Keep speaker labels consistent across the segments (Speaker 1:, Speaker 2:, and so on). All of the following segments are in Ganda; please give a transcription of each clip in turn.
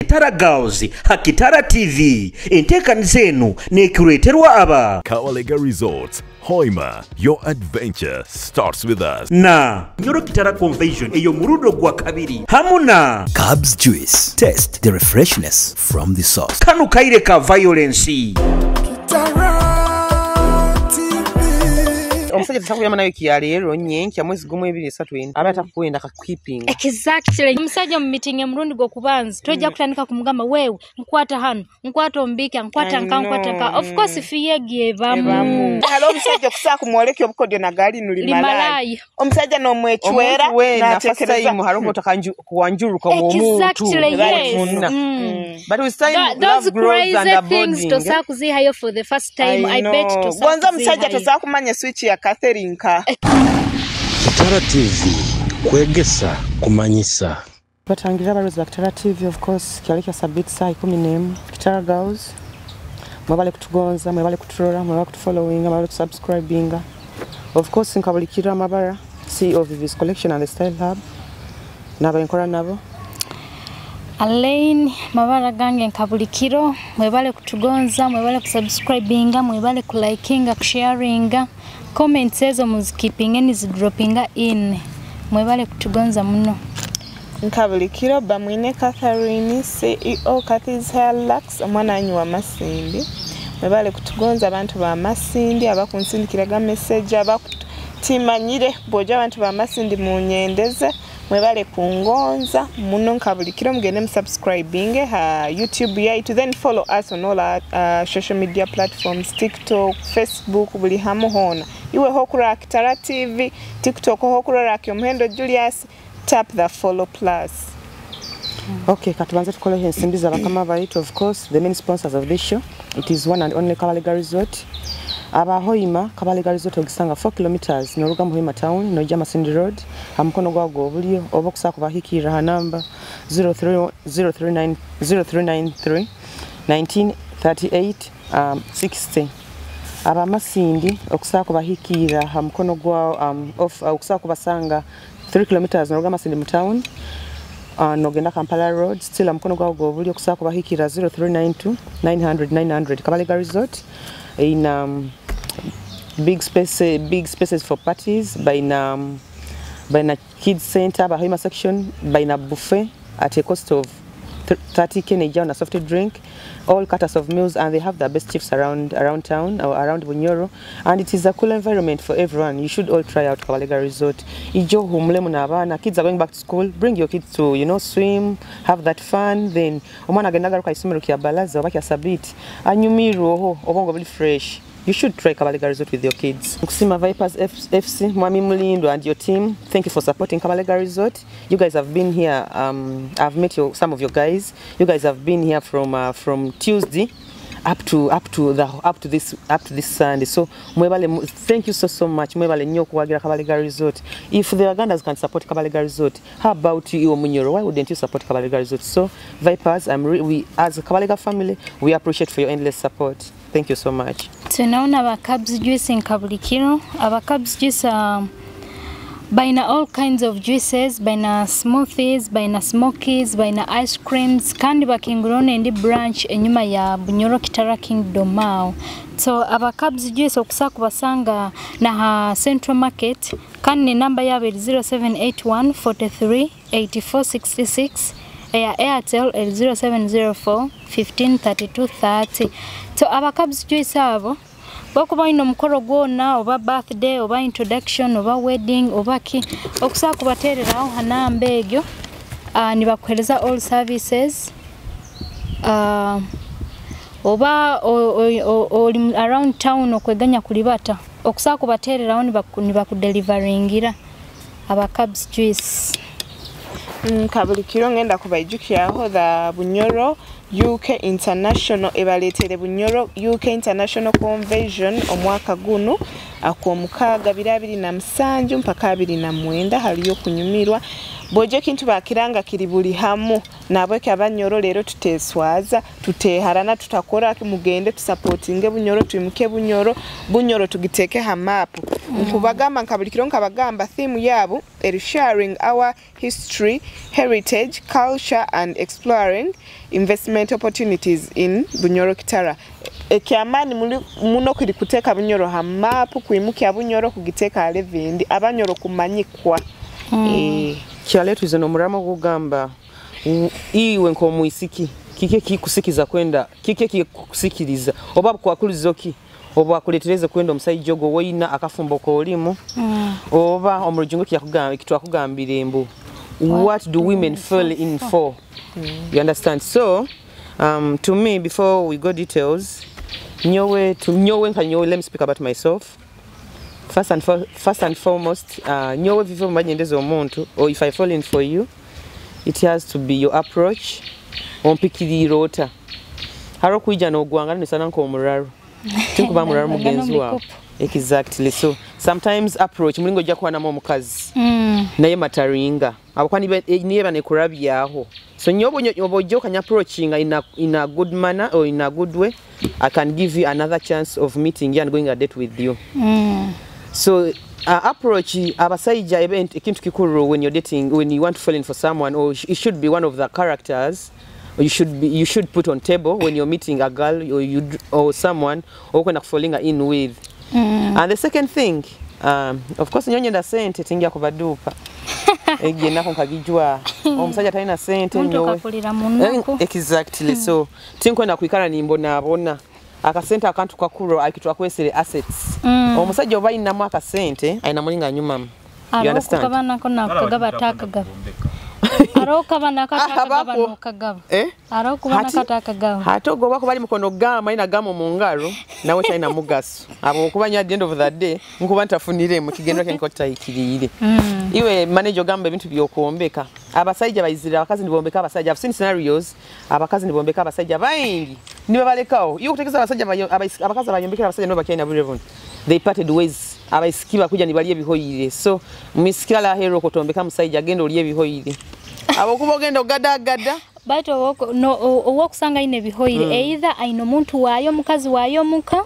Speaker 1: Kitara Girls, Hakitara TV, enteekaniza eno neekuleeterwa aba
Speaker 2: Kawalega Resorts, Hoima, your adventure starts with us.
Speaker 1: na Bunyoro Kitara Convention eyo muludo gwa kabiri hamuna
Speaker 3: Cubs Juice. Taste the refreshness from the source.
Speaker 1: Kanu Kaire ka violence
Speaker 4: omusajja tasakuyamba nayo kyaleero nyenkya mwezi gumu 2-3 aba atakwenda ka keeping
Speaker 5: exactly omusajja mu meeting emurundi gwo kubanza tojja kutandika kumugamba wewe nkwata hano nkwata ombika nkwata nka of course fiyegie bamu
Speaker 6: halo omusajja okusaa kumwolekya obukodyo nagali nuli malayi omusajja n'omwechwera
Speaker 4: n'atekereza mu halo kuwanjuruka omuntu but we say
Speaker 5: those crazy things to sakuzihayo for the first time I bet to
Speaker 6: bonza omusajja tosakumanya switch ya Catherine ka
Speaker 7: Kitara TV kwegesa kumanyisa
Speaker 4: batangira abarozi ba Kitara TV of course kyaleka sabit saa 11 Kitara Girls mwabale kutugonza mwabale kuturora mwabale kutufollowing mwabale kusubscribing of course nkabulikira amabara CEO of Vivis Collection and the Style Hub nabankora nabo
Speaker 5: Alain mabara gange nkabulikiro mwebale kutugonza mwebale kusubscribinga mwebale kulikinga kusharinga comments ezo muzikipinga ni zidropinga in mwebale kutugonza muno
Speaker 6: nkabulikiro bamwine Catherine CEO Cathy's Hair Lux omwananyi wa Masindi mwebale kutugonza abantu ba Masindi abakunsindikiraga message abakutimanyire boja abantu ba Masindi mu nyendeze mwebale kungonza muno nkabulikiro mugende musubscribing ha YouTube yaitu then follow us on all our social media platforms TikTok, Facebook buli hamu hona iwe hokura Kitara TV TikTok hokura Omuhendo Julius tap the follow plus.
Speaker 4: Okay, katubanze tukole ensimbiza bakama baitu of course the main sponsors of this show it is one and only Kabalega Resort aba Hoima Kabalega Resort ogisanga 4 kilometers noruga mu Hoima town noja Masindi road amukono gwago obulio obokusa kubahikira ha number 0393 1938 60 aba Masindi okusa kubahikira ha mukono gwa off okusa kubasanga 3 kilometers noruga Masindi mu town nogenda Kampala road still amukono gwago obulio okusa kubahikira 0392 900 Kabalega Resort in big spaces for parties by a kids center by Hoima section by a buffet at a cost of 30k Nigeria on a soft drink all cutters of meals and they have the best chefs around town or around Bunyoro and it is a cool environment for everyone. You should all try out Kabalega Resort. Ijo humlemu na abana kids are going back to school, bring your kids to swim, have that fun, then omwana agendaga ruka isomero kya balaza obakya sabit anyumiro obongo buli fresh. You should try Kabalega Resort with your kids. Kusima Vipers FC, Mwami Mulindo and your team, thank you for supporting Kabalega Resort. You guys have been here. I've met some of your guys. You guys have been here from Tuesday up to this Sunday. So mwebale, thank you so much. Mwebale nyo kuwagira Kabalega Resort. If the Ugandas can support Kabalega Resort, how about you Munyoro? Why wouldn't you support Kabalega Resort? So Vipers, we as a Kabalega family, we appreciate for your endless support. Thank you so much.
Speaker 5: Tunaona aba Cubs Juice in Kabulikiro. Aba Cubs Juice buying all kinds of juices, buying smoothies, buying smokies, buying ice creams, kandi bakingurone ndi branch enyuma ya Bunyoro Kitara Kingdom Mao. So aba Cubs Juice okusa kubasanga na ha Central Market kandi number yabe 0781 43 8466 Airtel 0704 15 32 30. So aba Cubs Juice abo bakuba ino mukoro gwona oba birthday oba introduction oba wedding oba ki okusa kubaterera aho hanambe egyo nibakuhereza all services oba around town okweganya kulibata okusa kubaterera aho nibakudelivaringira aba Cubs Juice.
Speaker 6: Kabulikiro ngenda kubaijukiraho the Bunyoro UK International ebaletere Bunyoro UK International Convention omwaka guno akomukaga 2027 mpaka 2029 haliyo kunyumirwa boje kintu bakiranga kiri buli hamu nabweke abanyoro lero tuteswaza tuteharana tutakora mugende tusupportinge Bunyoro tuimuke Bunyoro tugiteke ha map nkubagamba nkabulikiro nkabagamba theme yabo eri sharing our history, heritage, culture and exploring investment opportunities in Bunyoro Kitara. Ekyamani muno kiri kuteka Bunyoro ha map kuimukya Bunyoro kugiteka alevindi abanyoro kumanyikwa.
Speaker 4: Kyaletu izo nomurama kugamba iwe nko muisiki kike kikusikiza kwenda kike kikusikiriza oba kwakulizo ki oba kuletereze kwenda omusajja ogo woyina akafumbo ko olimu oba omulujungu kyakugamba kitwakugambira embu what do women fall in for you understand so to me before we go details nyowe let me speak about myself first and foremost nyowe vivo manyendeza omuntu or if I fall in for you it has to be your approach ompikirira haro kuija no gwanga nisana nko omuraro tinkuba muraro mugenzi wawe exactly so sometimes approach mulingo jja kwana mu mukazi naye mataringa abakwani niye bane kurabyaho so nyobo jjo kanya approaching in a good manner or in a good way I can give you another chance of meeting you and going a date with you so approach abasajja event ekintu kikuru when you're dating when you want to fall in for someone or it should be one of the characters you should put on table when you're meeting a girl or someone or when falling in with and the second thing of course nyonyenda sente tingia kubadupa egena konkagijwa omusajja talina sente nyowe exactly so tinkwenda kuikala nimbo nabona akasente akantu kakuro akitwa kwesere assets omusajja oba ina mwaka sente aina mulinga nyuma you understand
Speaker 5: kabana kona kugaba takagaba aroka bana kataka no kagaba aroka bana kataka gaba
Speaker 4: hatogo bako bali mukono gama ina gamo mungaro nawe taina mugaso abo kubanya at the end of the day nkuba ntafunire mu kigendo kenko kitayikirire iwe manager gamba bintu byokuombeka abasajja bayizira abakazi nibombeka abasajja I've seen scenarios abakazi nibombeka abasajja bayingi nibe balekao iyo kutegeza abakazi bayombekera abasajja no bakina bulevon they parted ways abaisikiba kuja nibali ebihoyire so misikira la hero kotombeka musajja agenda oli ebihoyire abo kubogenda gada
Speaker 5: but owokusanga ine bihoyire either aino muntu wayo mukazi wayo muka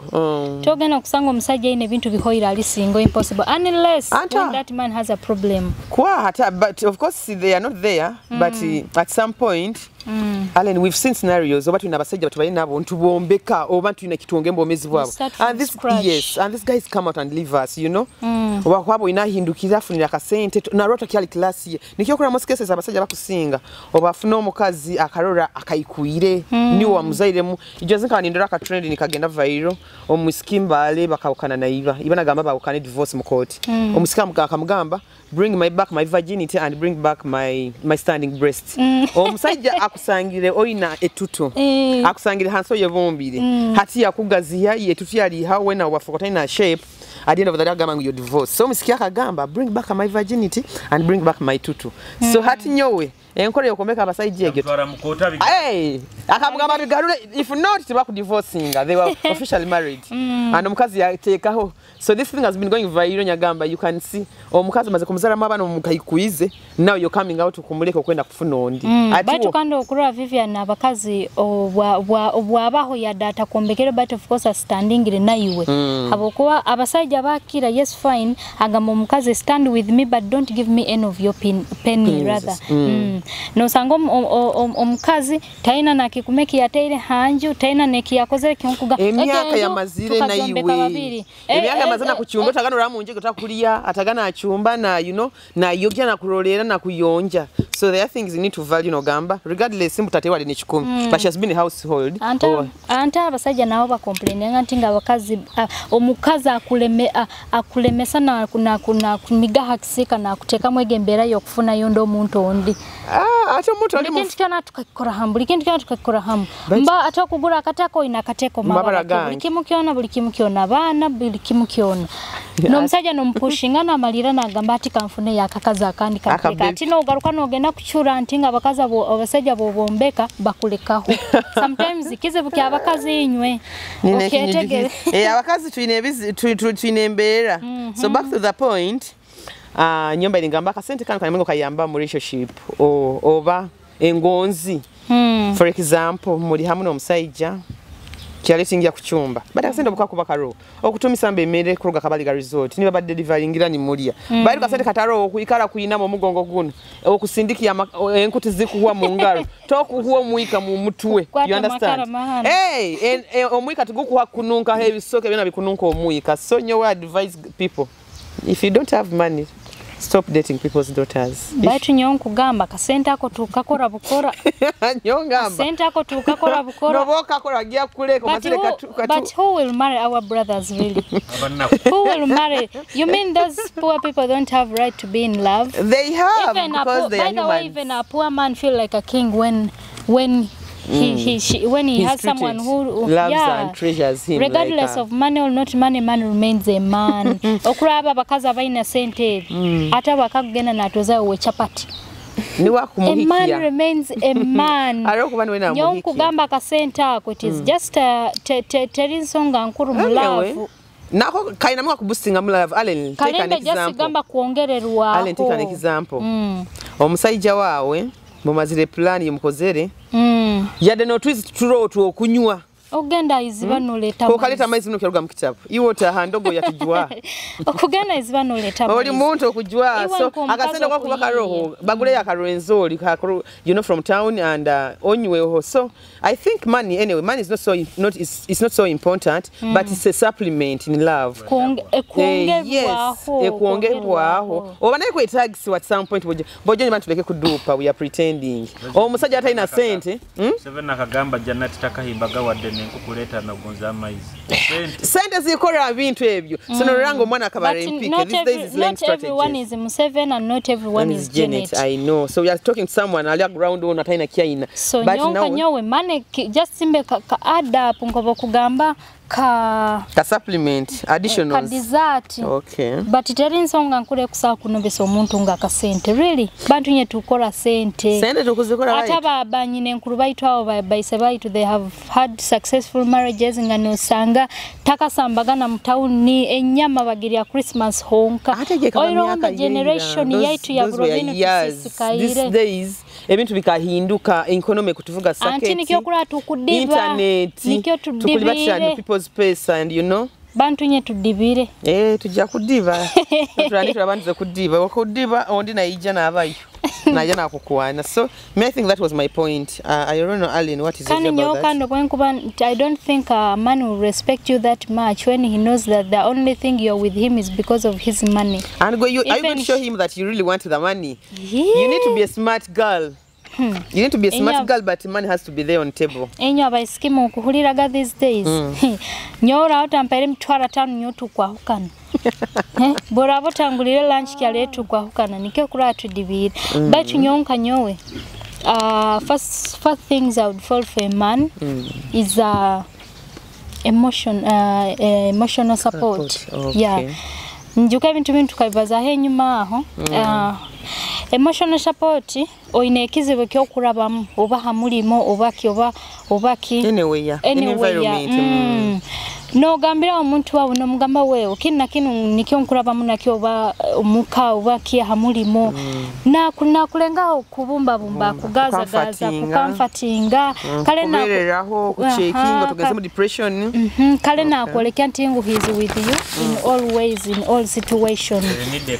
Speaker 5: togena kusanga omusajja ine bintu bihoyire ali single impossible unless when that man has a problem
Speaker 4: kwa hata but of course they are not there but at some point Allen we've seen scenarios oba tuna basajja batubali nabo ntubombeka oba tuna kitonge mbomezi bwabo and this guys come out and leave us you know oba kwabo inahindukira funira kasente na rota kyali class ye nikiyokura most cases abasajja bakusinga oba funa omukazi akarora akaikuire niwo wamuzaire mu ijozinka nindora ka trend nikagenda viral omuskimbale bakawukana na ibana gamba bakukane divorce mu court omusikama akamugamba bring back my virginity and bring back my standing breast omusajja akusangire oina etutu akusangire hanso yevombire hati yakugazia yetutu yali hawe na wafokota ina shape at the end of the day gamba your divorce so musikia kagamba bring back my virginity and bring back my tutu so hati nyowe enkole yokomeka abasajja egeto akamugamba bigarule if not they were divorcing they were officially married and omukazi yatekaho so this thing has been going viral nyagamba you can see omukazi maze kumuzara mabano mukayikuize now you're coming out kumuleka kwenda kufuna ondi
Speaker 5: but kandi okurwa Vivian abakazi obwabaho ya data kombekero but of course standing ile naiwe abokuwa abasajja bakira yes fine agamba omukazi stand with me but don't give me any of your penny rather no sango omukazi taina nakikumeki yateire hanju taina neki yakozere kionkuga
Speaker 4: emyaka ya mazire na iwe emyaka mazana kuchumba tagano ramunje kutakulia atagana achumba na you know na yogya na kurolera na kuyonja so there are things you need to value no gamba regardless simbu tatewa ni 10 but she has been a household
Speaker 5: anta abasajja nawo ba complaining ntinga abakazi omukazi akulemesa na kuna kunigaha kisika na kuteka mwegembera yokufuna yondo omuntu ondi
Speaker 4: acho mutu ali
Speaker 5: mu kintu tukakora hambu tukakora hambu mba atakugura akatako inakateko mabara buli kimukiona bana buli kimukiona no msajja no mpushinga na malira na gamba ati kamfune yakakaza akandi kakeka ati no garuka no gena kuchura ntinga abakaza abasajja bobombeka bakulekaho sometimes kize buki abakazi inywe okyetegere
Speaker 4: abakazi tuine embera so back to the point nyomba ingamba kasente kandi kamengo kayamba mu relationship oba engonzi for example muri hamwe no musajja kyaletingira ku cyumba bati akasente bukakuba karo okutumisa mbemere kuruga kabaliga resort niba badde delivery ni mulya bali kasente kataro okuyikala kuyina mu mugongo guno okusindikiya enkuti zikuwa mu ngalo tokuhuwa omuyika mu mutwe you understand omuyika tugukuwa kununka heavy soke byona bikununka omuyika so nyo advise people if you don't have money stop dating people's daughters.
Speaker 5: Baitu nyonku gamba kasenta ako tukakora bukora.
Speaker 4: Nyongamba.
Speaker 5: Kasenta ako tukakora bukora.
Speaker 4: Noboka kora gia kuleko masile katu.
Speaker 5: But who will marry our brothers really? Who will marry? You mean those poor people don't have right to be in love?
Speaker 4: They have
Speaker 5: even
Speaker 4: because they are
Speaker 5: by the way, even a poor man feel like a king when he has someone who
Speaker 4: loves and treasures him,
Speaker 5: regardless of money or not money, man remains a man. Okuraba bakaza baina sente ata bakagenda natoza we chapati a man remains a man. Nyonku gamba kasente ako it is just terinsonga nkuru mulavu
Speaker 4: nako kaina mwa kubustinga mulavu Allen take an example
Speaker 5: just gamba kuongererwa
Speaker 4: Allen take an example omusajja wawe mumazire plan yemukozere yade no twist turoto okunywa
Speaker 5: ogenda izibanoleta
Speaker 4: kokaleta amaizi no kiruga mukitabu iwota handogo yakijwa
Speaker 5: okugenda izibanoleta
Speaker 4: oli muntu okujwa so akasenda kwa kubaka roho bagule yakarwenzoli you know from town and onyweho so I think money anyway money is it's not so important but it's a supplement in love kuongerwaho obanaye ko tags at some point boje bantu leke kudupa we are pretending omusajja ataina sente
Speaker 8: seven akagamba Janet takahimbaga wadde nenkukuleta nogonza amaizi
Speaker 4: sente zikora bintu ebyo sono rango mwana akabara impike these days is lane strategy
Speaker 5: everyone is Museveni and not everyone is Janet.
Speaker 4: I know so we are talking to someone ali ground on ataina kiaina
Speaker 5: so but nyowe mane just simbe ka add up ngobo kugamba ka
Speaker 4: supplement additional
Speaker 5: ka dessert
Speaker 4: okay
Speaker 5: but terinsonga nkule kusa kunobeso omuntu nga kasente really bantu nye tukora sente
Speaker 4: tukuzikora right
Speaker 5: ataba banyine nkuru baitwa bayise baitu they have had successful marriages ngano sanga takasambagana mu town ni enyama bagirya Christmas honka oiro generation yaitu ya Brovino
Speaker 4: tusisikaire these days ebintu bikahinduka economy kutuvuga saketi
Speaker 5: anti nikyo kula tukudiva
Speaker 4: internet
Speaker 5: nikyo tudibire
Speaker 4: space and you know
Speaker 5: bantu nye tudibire
Speaker 4: tujja kudiva turanitwa bantu kudiva okudiva ondi na ija na abayo na jana kukuana so I think that was my point I don't know Allen what is it about that
Speaker 5: I don't think a man will respect you that much when he knows that the only thing you're with him is because of his money
Speaker 4: and are you going to show him that you really want the money you need to be a smart girl You need to be a smart girl, but money has to be there on table.
Speaker 5: Enyo abaisikimu okuhuliraga these days. Nyora otampere mtwara tanu nyotu kwa hukana. Bora botangulire lunch kyaletu kwa hukana nikyo kula tudibira. But nyonka nyowe. First things I would fall for a man is emotional support.
Speaker 4: Okay.
Speaker 5: Yeah. Njuka bintu bintu kabibaza he nyuma aho. Emotional support oine ekizibu kyokurabamu oba hamulimo obaki
Speaker 4: anyway environment
Speaker 5: no gambira omuntu wawe no mugamba wewe kinu nikyo nkurabamu nakyo oba omuka obaki hamulimo na kulenga okubumba kugaza kukamfatinga
Speaker 4: kale na kubereraho kuchekinga tugeze mu depression
Speaker 5: kale na koleka ntingu he is with you in all ways in all situations
Speaker 8: you need a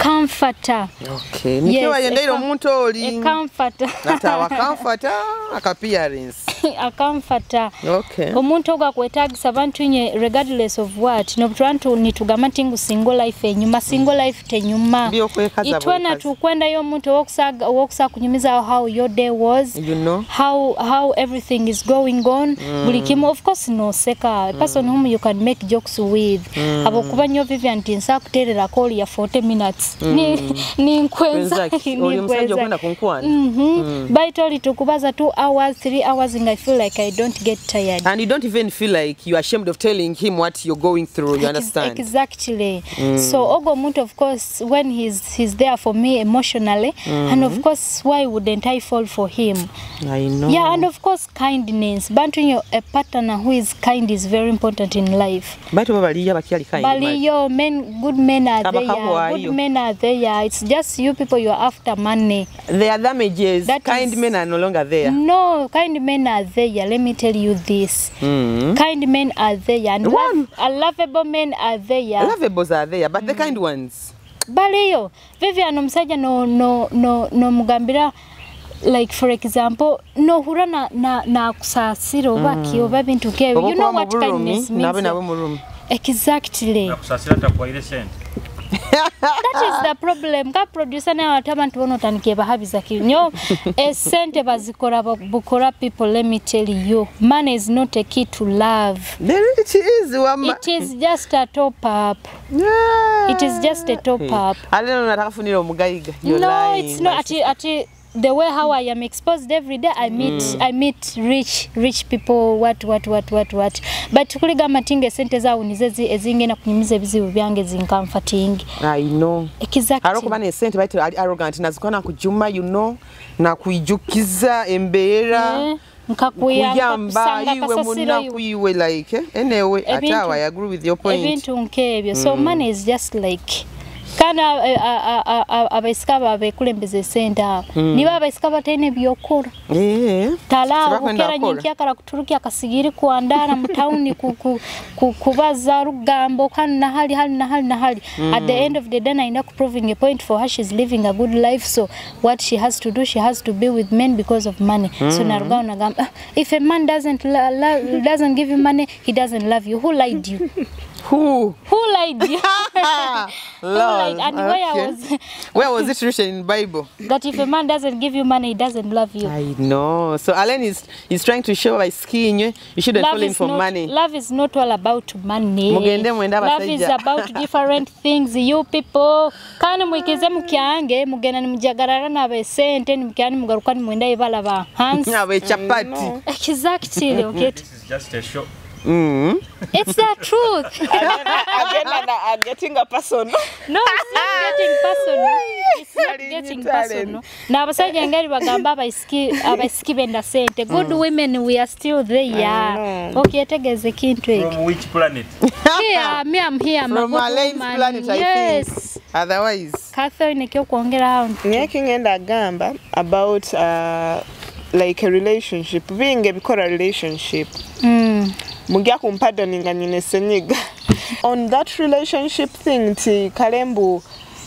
Speaker 8: comforter
Speaker 4: okay nikyo wayendera omuntu oli
Speaker 5: a comforter
Speaker 4: natawa comforter appearance
Speaker 5: a comforter
Speaker 4: okay
Speaker 5: omuntu ogakwetagisa abantu nye regardless of what no twantu nitugama tingu single life enyuma single life tenyuma itwana tukwenda yo omuntu wokusa kunyumiza how your day was
Speaker 4: you know
Speaker 5: how everything is going on bulikimo of course no seka person whom you can make jokes with abo kubanyo Vivian tinsa kuterera call ya 40 minutes ni nkwenza
Speaker 4: oli msajja kwenda kunkwana
Speaker 5: baitoli tukubaza 2 hours 3 hours and I feel like I don't get tired
Speaker 4: and you don't even feel like you are ashamed of telling him what you're going through you understand
Speaker 5: exactly so ogo muntu of course when he's there for me emotionally and of course why wouldn't I fall for him
Speaker 4: I know
Speaker 5: yeah and of course kindness bantu a partner who is kind is very important in life
Speaker 4: batu babaliya bakali kind
Speaker 5: baliyo men good men are there good men are there. It's just you people, you are after money.
Speaker 4: There are damages.
Speaker 5: That
Speaker 4: Kind
Speaker 5: is-
Speaker 4: men are no longer there.
Speaker 5: No, kind men are there. Let me tell you this. Kind men are there. And lovable men are there.
Speaker 4: Lavables are there, but the kind ones.
Speaker 5: Baliyo. Vivian omusajja no mugambira, like for example, no hura na kusasira obaki oba bintu kewe. You know what kindness means. Exactly.
Speaker 8: Nakusasira takuwaire sente.
Speaker 5: That is the problem. Ka producer na abantu bono tanike bahabiza kinyo. Sente bazikora bukora people, let me tell you. Money is not a key to love.
Speaker 4: It is.
Speaker 5: It is just a top up.
Speaker 4: Yeah.
Speaker 5: It is just a top up.
Speaker 4: Aleno nataka funira omugayiga. You're
Speaker 5: No,
Speaker 4: lying.
Speaker 5: it's not. Ati the way how I am exposed every day, I meet rich people. What. But kuliga matinge sente za unizezi ezinge na kunyimiza bizibu byange zinkamfating.
Speaker 4: I know.
Speaker 5: Exactly.
Speaker 4: Aroko bane sente bati arrogant nazikona kujuma, you know, na kuijukiza embeera. Nkakuyamba iwe muna kuiwe like anyway atawa I agree with your point.
Speaker 5: Ebintu nkebyo. So money is just like kana abaisika abekulembeze senta niba abaisika batene byokora tala ukera nyinki akara kuturuki akasigiri kuandara mtauni kubaza rugambo kana hali at the end of the day naenda proving a point for her. She's living a good life, so what she has to do, she has to be with men because of money. So narugana gamba, if a man doesn't give you money, he doesn't love you. Who lied you? Who lied you?
Speaker 4: Lord,
Speaker 5: and
Speaker 4: where was it written in Bible?
Speaker 5: That if a man doesn't give you money, he doesn't love you.
Speaker 4: I know. So Alan is trying to show by skiing you shouldn't fall in for money.
Speaker 5: Love is not all about money.
Speaker 4: Mugende
Speaker 5: Love is about different things. You people kana mwikize mukyange mugena nimjagarara na besente nimkyani mugarukani mwenda ibala ba hands.
Speaker 4: Abe chapati.
Speaker 5: Exactly, okay.
Speaker 8: This is just a show.
Speaker 5: It's the truth.
Speaker 6: Again, I'm getting a person.
Speaker 5: No, it's not getting personal. Na abasajja ngari bagamba abaisiki benda sente. Good women, we are still there. Okay, tegeze kintu eki.
Speaker 8: From which planet?
Speaker 5: Here, me I'm here.
Speaker 4: From Alain's planet, I think. Otherwise.
Speaker 5: Catherine kyo kuongera hao.
Speaker 6: Ngenda gamba about like a relationship, being a bikora relationship. Mugia kumpadoninga nyine senyiga. On that relationship thing ti kalembu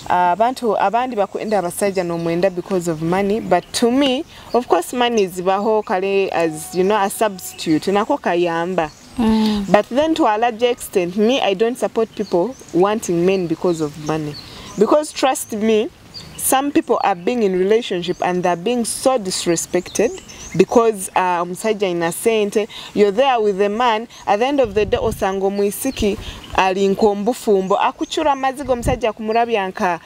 Speaker 6: abantu abandi bakwenda abasajja no mwenda because of money, but to me of course money is baho kale as you know a substitute nako kayamba. But then to a large extent me I don't support people wanting men because of money, because trust me, some people are being in relationship and they're being so disrespected because omusajja ina sente. You're there with the man, at the end of the day osango muisiki ali nkombufumbo akuchura mazigo omusajja kumurabyanka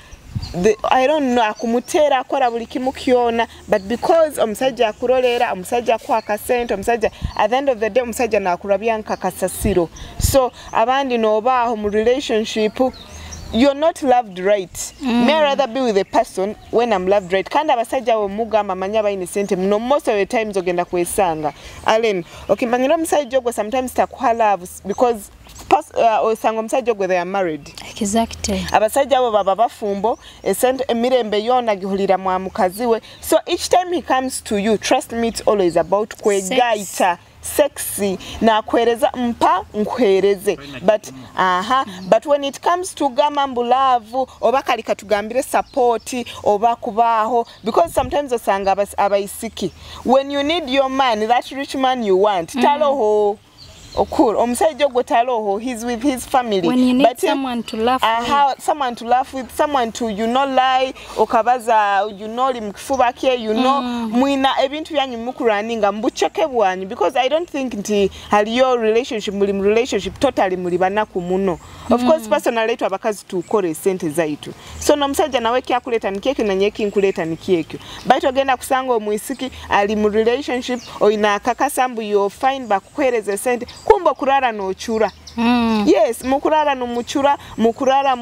Speaker 6: I don't know akumutera akora buli kimu kyona, but because omusajja akurolera omusajja kwa kasente omusajja at the end of the day omusajja nakurabyanka kasasiro. So abandi no baho mu relationship you're not loved right. May I rather be with a person when I'm loved right. Kanda basajja omuga mamanya bayine sente no most of the times ogenda kwesanga. Allen, okay manyiro musajja ogwo sometimes takuha love because osanga musajja ogwo they are married.
Speaker 5: Exactly.
Speaker 6: Abasajja abo baba bafumbo esente emirembe yona gihulira mwa mukaziwe. So each time he comes to you, trust me, it's always about kwegaita. Sexy na kwereza mpa nkwereze, but when it comes to gamambu love oba kali katugambire support oba kubaho, because sometimes osanga abaisiki when you need your man, that rich man you want taloho okuro omusajja ogwo taloho, he's with his family.
Speaker 5: When you need someone to laugh with,
Speaker 6: someone to laugh with, someone to lie okabaza limukifuba kye mwina ebintu byanyu mukuraninga mbucheke bwanyu, because I don't think nti haliyo relationship totally muli banaku muno. Of course personally to abakazi tukore sente zaitu, so nomusajja nawe kyakuleta nikekyo na nyeki nkuleta nikekyo, but ogenda kusanga omwisiki ali mu relationship oina kakasambu yo fine bakwereze sente kumbo kurara no chura. Yes, mukurara no muchura, mukurara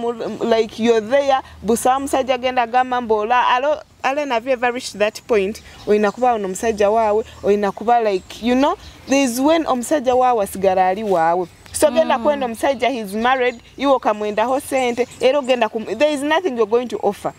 Speaker 6: like you're there, busa musajja genda gamba mbola Allen have ever reached that point oinakuba omusajja wawe oinakuba like you know there's when omusajja wawe asigara ali wawe. So genda kwenda omusajja he's married, iwo kamwenda ho sente, era ogenda there is nothing you're going to offer.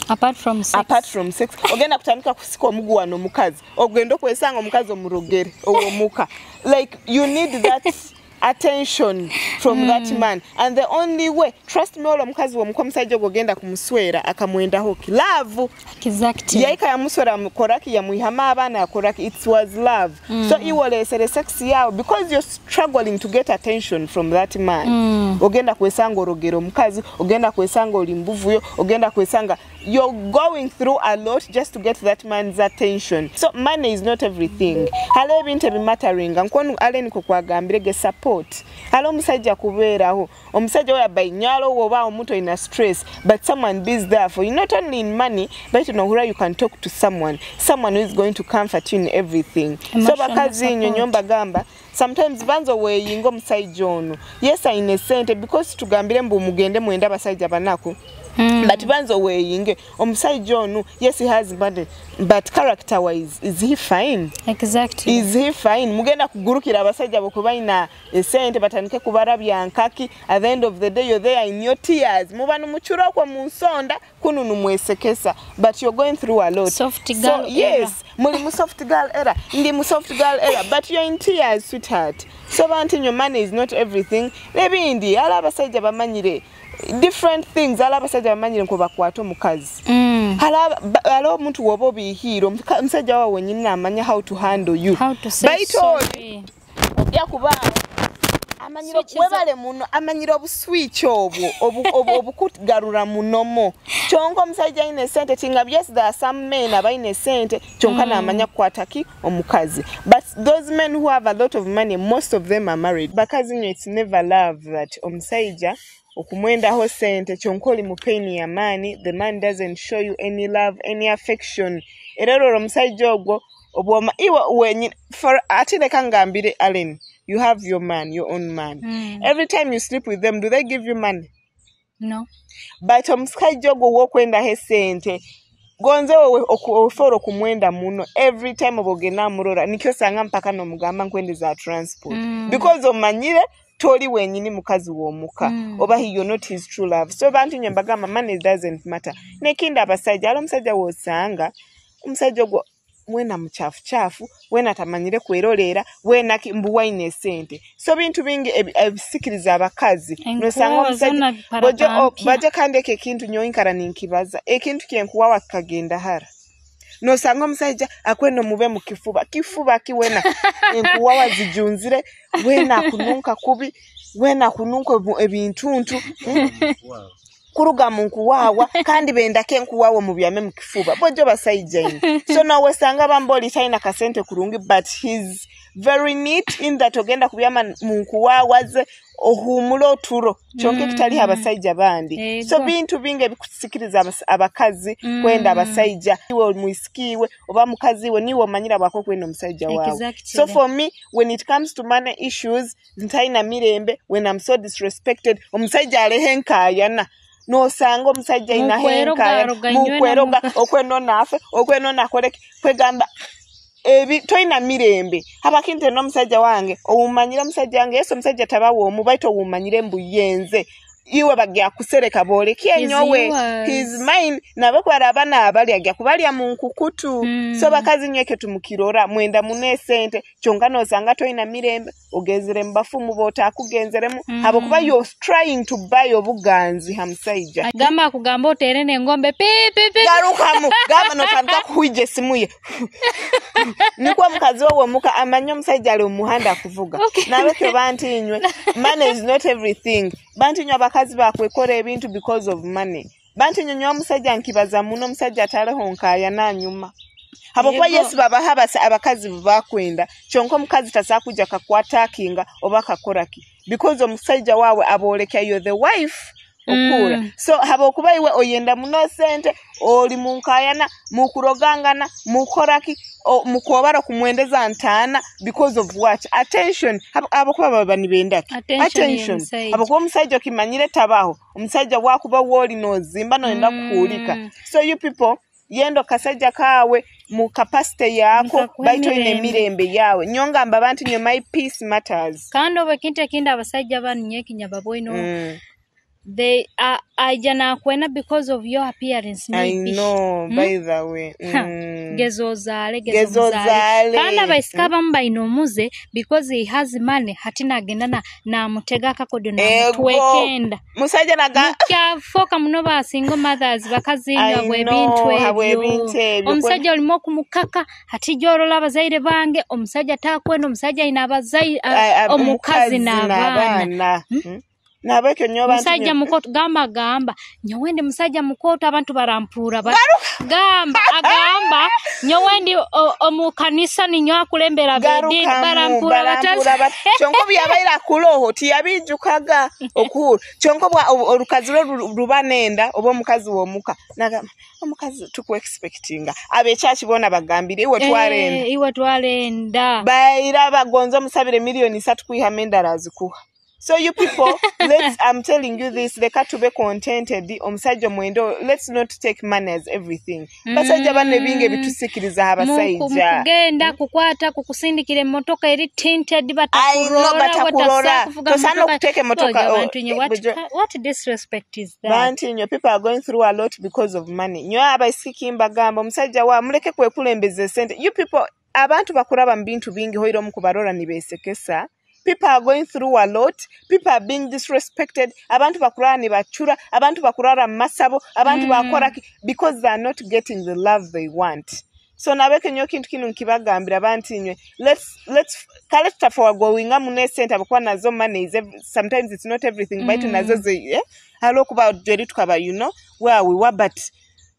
Speaker 5: Apart from sex.
Speaker 6: Ogenda kutandika kusika omugu wano mukazi. Ogenda kwesanga omukazi omurogere owomuka. Like you need that attention from that man, and the only way, trust me, all omukazi womuka omusajja ogenda kumuswera akamwenda hoki love.
Speaker 5: Exactly.
Speaker 6: Yaika ya muswera mukoraki ya muihama abana yakoraki, it was love. So iwolesere sex yao because you're struggling to get attention from that man. Ogenda kwesanga orogero omukazi, ogenda kwesanga olimbuvuyo, ogenda kwesanga you're going through a lot just to get that man's attention. So money is not everything. Halo ebintu ebimattering nkono aleni kukwagambirege support. Halo omusajja kubeeraho. Omusajja oya bayinyalo woba omuntu ina stress, but someone is there for you, not only in money, but you know where you can talk to someone who is going to comfort you in everything. So bakazi nyonyomba gamba sometimes banzo weyinga omusajja ono. Yes, I innocent because tugambire mbu mugende mwenda basajja banako. But banzo weyinge omusajja ono, yes he has money, but character wise is he fine?
Speaker 5: Exactly.
Speaker 6: Is he fine? Mugenda kugurukira abasajja bokubaina esente batanike kubarabya nkaki. At the end of the day you're there in your tears. Mubanu muchura kwa musonda kununu mwesekesa, but you're going through a lot.
Speaker 5: Soft girl
Speaker 6: so yes, muli mu soft girl era, ndi mu soft girl era, but you're in tears, sweetheart. So bantu your money is not everything. Maybe indi ala abasajja bamanyire different things, ala abasajja bamanyire nko bakwato mukazi. Ala omuntu woba obihiro omusajja wawe wenyini amanya how to handle you.
Speaker 5: How to say sorry.
Speaker 6: Yakuba amanyiro webale muno, amanyiro obuswitch obukugarura munomo. Chonko omusajja ine sente tinga, yes there are some men abaine sente chonka na amanya kwataki omukazi. But those men who have a lot of money, most of them are married. Bakazi nyo it's never love that omusajja okumwenda ho sente chonkoli mupeni ya money, the man doesn't show you any love, any affection. Erero omusajja ogwo obwoma iwa wenyi for atine kangambire Allen, you have your man, your own man. Every time you sleep with them, do they give you money?
Speaker 5: No.
Speaker 6: But omusajja ogwo wokwenda he sente gonze oforo kumwenda muno every time obogena murora nikyo sanga mpaka no mugamba nkwende za transport because omanyire toli wenyini mukazi womuka oba you're not his true love. So bantu nyambagamba money doesn't matter. Nekinda abasajja alo omusajja wosanga omusajja ogwo wena mchafu wena tamanyire kwerolera wena mbuwa ine sente. So bintu bingi ebisikiriza abakazi nosanga omusajja baje kandeke kintu nyoyinkara ninkibaza ekintu kyenkuwawa kagenda hara nosanga omusajja akweno mube mu kifuba kiwena enkuwawa zijunzire wena kununka kubi wena kununka ebintuntu kuruga munkuwawa kandi bendake enkuwawo mu byame mu kifuba bojo basajja ine. So nawe sanga bamboli taina kasente kurungi, but he's very neat in that ogenda kubyama munkuwawa ze ohumulo turo chonke kitali abasajja bandi. So bintu binge bikusikiriza abakazi kwenda abasajja iwe muiskiwe oba mukazi we niwo manyira bako kwenda omusajja wawe. So for me when it comes to money issues ntaina mirembe when I'm so disrespected omusajja alehenkayana no sango omusajja ina henka mukweroga okweno nafe okweno nakoleki kwegamba ebi toina mirembe abakinte no musajja wange owumanyira musajja wange yeso musajja tabawo omubaito owumanyire mbuyenze iwe bagya kusereka bole kyenyowe his mine nabakwara abana abali agya kubalya munkukutu. So bakazi nyeke tumukirora mwenda munesente chongano sanga toina mirembe ogezere mbafu mubota akugenzeremu abo kuba you're trying to buy obuganzi hamusajja
Speaker 5: gamba kugamba oterene ngombe pepe
Speaker 6: garukamu gamba no tandika kuhije simuye nikwa mukazi wowe muka amanyo musajja ali umuhanda kuvuga nawe ke bantinywe money is not everything. Bantinywa bakazi bakwekora ebintu because of money. Bantinywa omusajja nkibaza muno omusajja ataleho nkaya nanyuma abo kwa yes baba habasa abakazi bakwenda chonko mukazi tasakuja kakwatakinga oba kakoraki because omusajja wawe aboleka you're the wife okura. So habo kuba iwe oyenda muno sente oli munkayana mukurogangana mukoraki mukobara kumwendeza ntana because of what? Attention. Abo kuba baba nibendaki attention abo kuba omusajja kimanyire tabaho omusajja wakuba woli no zimba no enda kuulika. So you people yendo kasajja kawe mu capacity yako baito ine mirembe yawe nyonga amba abantu nyo my peace matters
Speaker 5: kandi obekinte kinda abasajja bannye baboino they are ajana kwena because of your appearance maybe.
Speaker 6: I know by the way
Speaker 5: gezozale kandi abaisikaba mbaino muze because he has money hatina agenda na mutega kakodo na twekenda
Speaker 6: musajja naga
Speaker 5: kyafoka muno basingo mothers bakazinywa bwebintu omusajja olimo kumukaka hatijorola abazaire bange omusajja takwenda omusajja ina abazaire omukazi n'abaana
Speaker 6: nabeke nyoba
Speaker 5: musajja mukoto gamba nyowende musajja mukoto abantu barampura gamba nyowende omukanisa ninyo akulembera bidini barampura batazi
Speaker 6: chonko byabaira kuloho tiyabijukaga okuru chonko bwa orukazi rubanenda obo mukazi womuka naga omukazi tuku expectinga abe chachi bona bagambire iwe twarenda baira bagonzo musabire million 3 kuihamenda razikuha. So you people, I'm telling you this, they got to be contented, omusajja mwendo, let's not take money as everything. Basajja bane binge bitusikiriza abasajja.
Speaker 5: Mugenda kukwata kukusindikire motoka eri tinted batakurora.
Speaker 6: Tosano kuteke motoka.
Speaker 5: What disrespect is that?
Speaker 6: Banti nyo people are going through a lot because of money. Nyo abaisiki mbagamba omusajja wa muleke kwekulembeze sente. You people, abantu bakuraba mbintu bingi hoiro mukubarora nibesekesa. People are going through a lot. People are being disrespected. Abantu bakurara ni bachura. Abantu bakurara masabo. Abantu bakora because they are not getting the love they want. So nabeke nyo kintu kinu nkibagambira abantu nywe. Let's kaleta for going amune center bakwa nazo money is sometimes it's not everything but nazo ze hello kuba jeri tukaba where we were but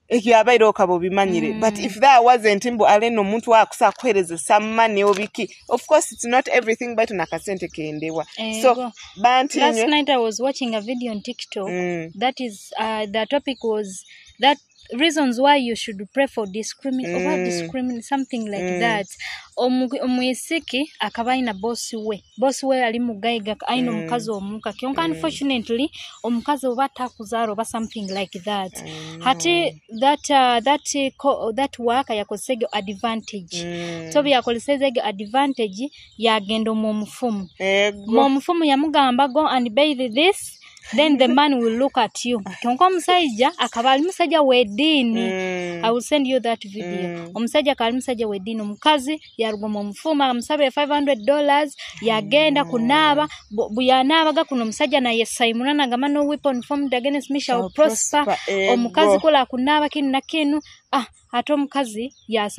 Speaker 6: ekiyabairo okabo bimanyire but if there wasn't imbo aleno muntu akusa kwereza some money obiki of course it's not everything but nakasente kendewa so banti
Speaker 5: last night I was watching a video on TikTok that is the topic was that reasons why you should pray for discriminate something like that omuyisiki akabaina boss we ali mugaiga aino mukazi omuka kyonka unfortunately omukazi obata kuzaro ba something like that hati that work yakosege advantage so byakolesege advantage yagendo mu mfumu yamugamba go and bathe this then the man will look at you. Kyonko musajja akabali musajja wedini. I will send you that video. Omusajja akali musajja wedini omukazi yarugomo omufuma amusabe $500 yagenda kunaba buyanabaga kuno musajja na yesayimuna nagama no weapon formed against me shall prosper. Omukazi kola kunaba kinu na kinu ato mukazi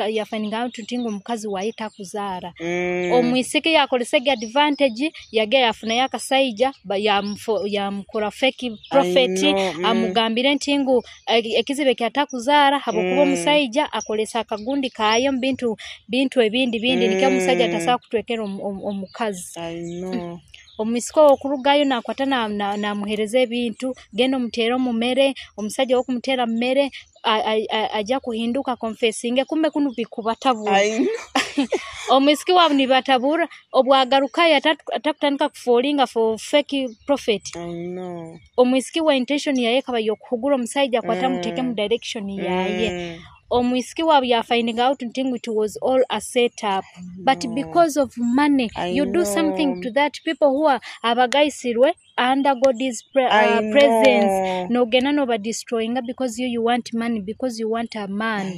Speaker 5: yafaninga tutingo mukazi wayita kuzara omwisike yakolesege advantage yage yafuna yakasaija ya mkura fake prophet amugambire ntingu ekizibe kyatakuzara habokuba musaija akolesa akagundi kayo bintu ebindi nikya musaija tasaka kutwekera omukazi omisiko okurugayo nakwata na muhereze bintu gendo mutero mumere omusajja okumutera mmere aja kuhinduka confessing kumbe kunu bikubatabura omisiki wabu ni batabura obwagarukayo atakutandika kufolinga for fake prophet omisiki wa intention yaye kaba yokuhugura omusajja kwata muteke mu direction yaye omwisiki wabu ya finding out thing it was all a setup but because of money you do something to that people who are abagaisirwe under God's presence no gena no ba destroying because you want money because you want a man.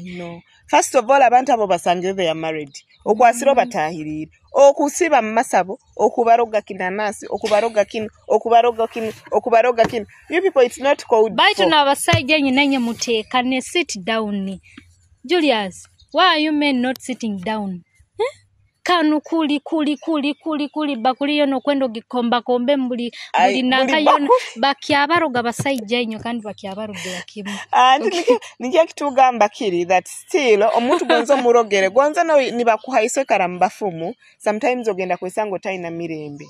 Speaker 6: First of all abantu abo basangize they are married okwasiro batahirira okusiba masabo okubaroga kinanasi okubaroga kino you people it's not called
Speaker 5: baitu na abasajja nyinanye mutekane sit down. Julius, why are you men not sitting down? Kanu kuli bakuli yono kwendo gikomba kombe mbuli nanka yono bakyabaroga basajja inyo kandi bakyabaroga yakimu
Speaker 6: nijya kitugamba kiri that still omuntu gonzo murogere gonzo no nibakuhaise karambafumu sometimes ogenda kwesango taina mirembe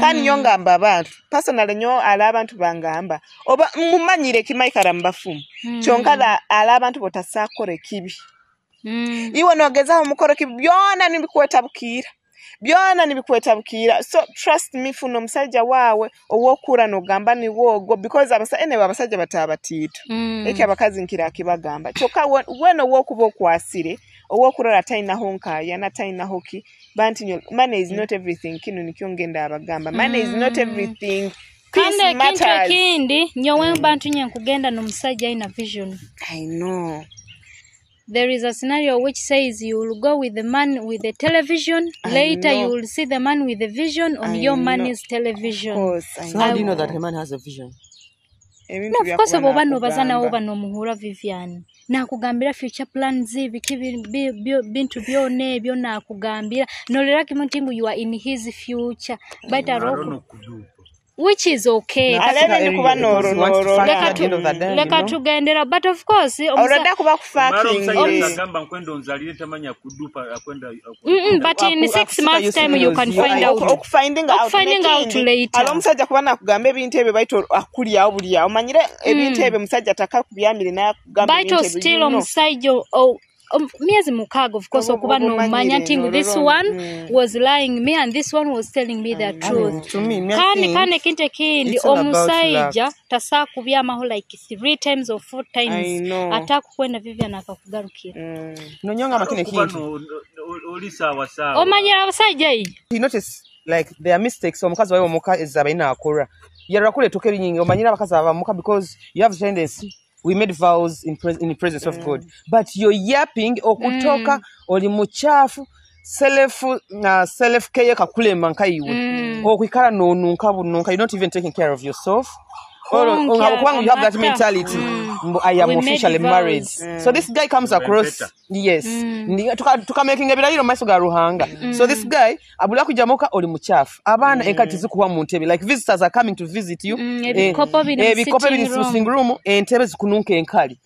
Speaker 6: kandi nyongamba abantu personally nyo ala abantu bangamba oba mumanyire kimaikara mbafumu chonkala ala abantu botasakore kibi iwe nogeza umukoro kibi byona nibikwetabukira so trust me funo musajja wawe owokura no gamba ni wogo because abasajja batabatito eki abakazi nkira akibagamba choka weno wokuba kwasire owokulala talinaho nkaayana talinaho ki banti nyo money is not everything kino nikyo ngenda abagamba money is not everything.
Speaker 5: Kande kintu ekindi nyowe bantu nyen kugenda n'omusajja ina vision.
Speaker 6: I know.
Speaker 5: There is a scenario which says you will go with the man with the television. Later you will see the man with the vision on your man's television.
Speaker 6: Of course,
Speaker 4: So how do you know that a man has a vision?
Speaker 5: No, of course bobano bazana oba no muhura Vivian. Na kugambira future plans biki bintu byone byo na kugambira. No lera kimuntu you are in his future. But which is okay. Leka tugendera, but of course but in 6 months time you can find out. Finding out later.
Speaker 6: Alomusajja kubana kugamba ebintu ebyo baito akulya obulya omanyire ebintu ebyo musajja takakubyamire na kugamba
Speaker 5: ebintu ebyo. Baito still omusajja miezi mukago of course okuba no manya thing this one was lying me and this one was telling me the truth. Kane kinte kindi omusajja tasakubyaamaho like 3 times or 4 times atakukwenda Vivian akakugarukira.
Speaker 4: Nonyonga makine kintu
Speaker 8: oli sawa sawa
Speaker 5: omanyira abasajja yi.
Speaker 4: You notice like there are mistakes omukazi wawe omuka ezabaina akora yara kule tokeri nyingi omanyira abakazi abamuka because you have tendency. We made vows in the presence of God. But you're yapping okutoka oli muchafu self care kakulema nkaiwe. Okwikala nonunka bununka, you're not even taking care of yourself. Or you have that mentality. I am officially married. So this guy comes across yes. Tukamaking ebirayiro maiso ga ruhanga. So this guy abula kujamoka oli muchafu. Abana enkati zikuwa mu ntebe like visitors are coming to visit you.
Speaker 5: Ebikopo biri
Speaker 4: sitting room entebe zikununka enkali.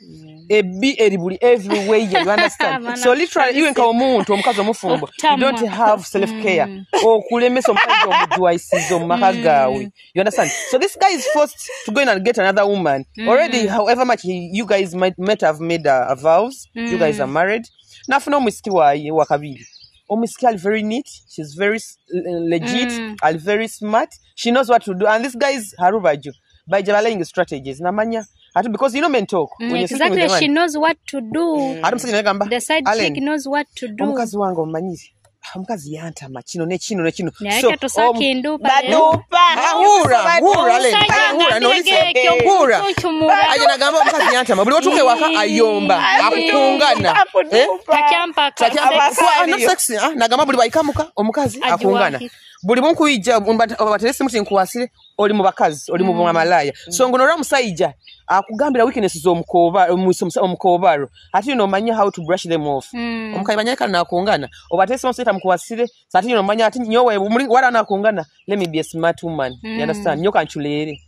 Speaker 4: Ebi eribuli everywhere you understand. So literally even ka omuntu omukazi omufumbo you don't have self care. Okulemesa omukazi omudwaisizo makagawe. You understand? So this guy is forced to go in and get another woman. Already however much you guys might have made vows, you guys are married. Nafuna omusiki waye wakabiri. Omusiki is very neat, she's very legit, and very smart. She knows what to do and this guy is harubaju by laying strategies. Namanya because you know men talk when you're sitting with a man.
Speaker 5: She knows what to do. The side chick knows what to do.
Speaker 4: Omukazi wange omanyiri. Omukazi yantama kino ne kino.
Speaker 5: So badupa
Speaker 4: ajana gamba omukazi yantama buli otuke waka ayomba akungana
Speaker 5: takyampa
Speaker 4: no sexy nagamba buli bayikamuka omukazi akungana buli munku ija obaterese muti nkuwasire oli mu bakazi oli mu malaya so ngono ramusajja akugambira weaknesses omukobaro ati no manya how to brush them off omukazi banyaka na akungana obaterese musita mukuwasire ati no manya ati nyowe wala na akungana let me be a smart woman you understand nyoka nchulere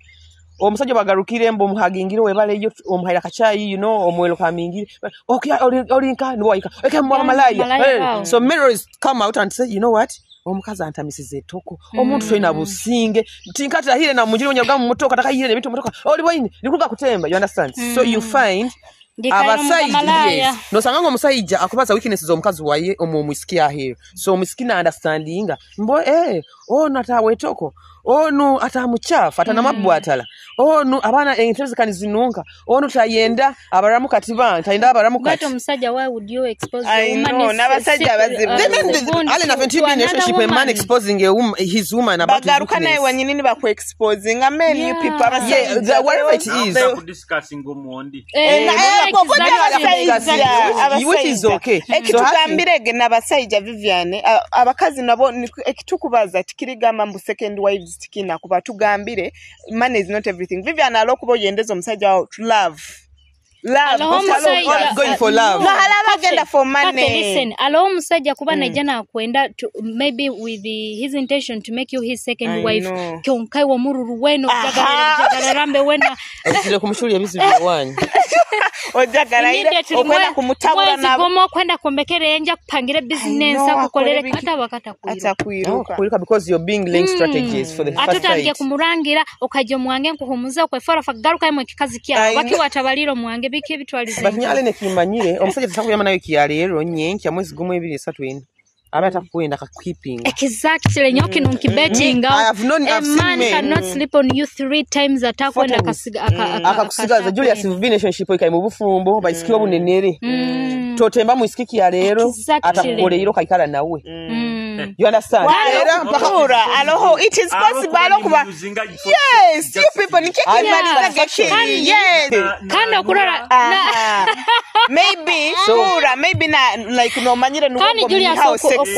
Speaker 4: omusajja bagarukire mbo muhagingire webale yo omuhaira kachayi you know omwelo kamingire okay olinka nwaika okay mwa malaya so mirrors come out and say you know what omukazi antamisize toko omuntu toina businge tinkata hire na munjiri onyaga mu motoka taka hire ebintu motoka oli boyini likuga kutemba you understand so you find abasajja no sangango omusajja akubaza weaknesses omukazi waye omumwisikia here so omusikina understandinga mbo natawe toko onu atamuchafu atana mabwatala onu abana entezikani zinunka onu tayenda abaramu katiba tayenda abaramu kati
Speaker 5: but omusajja why would you expose
Speaker 6: the woman n'abasajja bazibu
Speaker 4: ale na 20 relationship a man exposing his woman about
Speaker 6: bagaruka naye wanyinini baku exposing a man you people
Speaker 4: abasajja whatever it is
Speaker 8: discussing omundi
Speaker 4: which is okay
Speaker 6: ekitugambirege n'abasajja Vivian abakazi nabo ekitukubaza tikirigamba mbu second wives tikina kuba tugambire money is not everything. Vivian alokubo yendeza omusajja to love
Speaker 4: going for love
Speaker 6: no halaba agenda for money.
Speaker 5: Listen alo omusajja kuba najana akwenda to maybe with his intention to make you his second wife kyonkai wa mururu weno jagala rambe wena
Speaker 4: zile kumshuri ebizibu wani
Speaker 6: ojagala ile okwenda kumutabula nabo
Speaker 5: ngomo kwenda kombekere enja kupangira business akukolere kata wakata
Speaker 6: kuiruka
Speaker 4: because you're being laying strategies for the first fight
Speaker 5: atutangiye kumurangira okaje mwange nkuhumuza kwefara fagaruka imwe kikazi kya baki watabaliro mwange biki bitwalize
Speaker 4: but nyale ne kimanyire omusajja tasakuyama nayo kiyalero nyenki amwezi gumu 2 3
Speaker 9: abata kuenda ka keeping.
Speaker 5: Exactly. Nyoki nunkibetting. A man cannot sleep on you 3 times atakwenda
Speaker 9: akakusigaza Julius relationship ikaye mu bufumbo baisikiwa bunenere. Totemba mu iskiki ya lero atakole iro kaikala nawe. You understand?
Speaker 6: Aloho, it is possible. Yes, you people yes.
Speaker 5: Kind of
Speaker 6: maybe maybe na like no manyira nuko how sex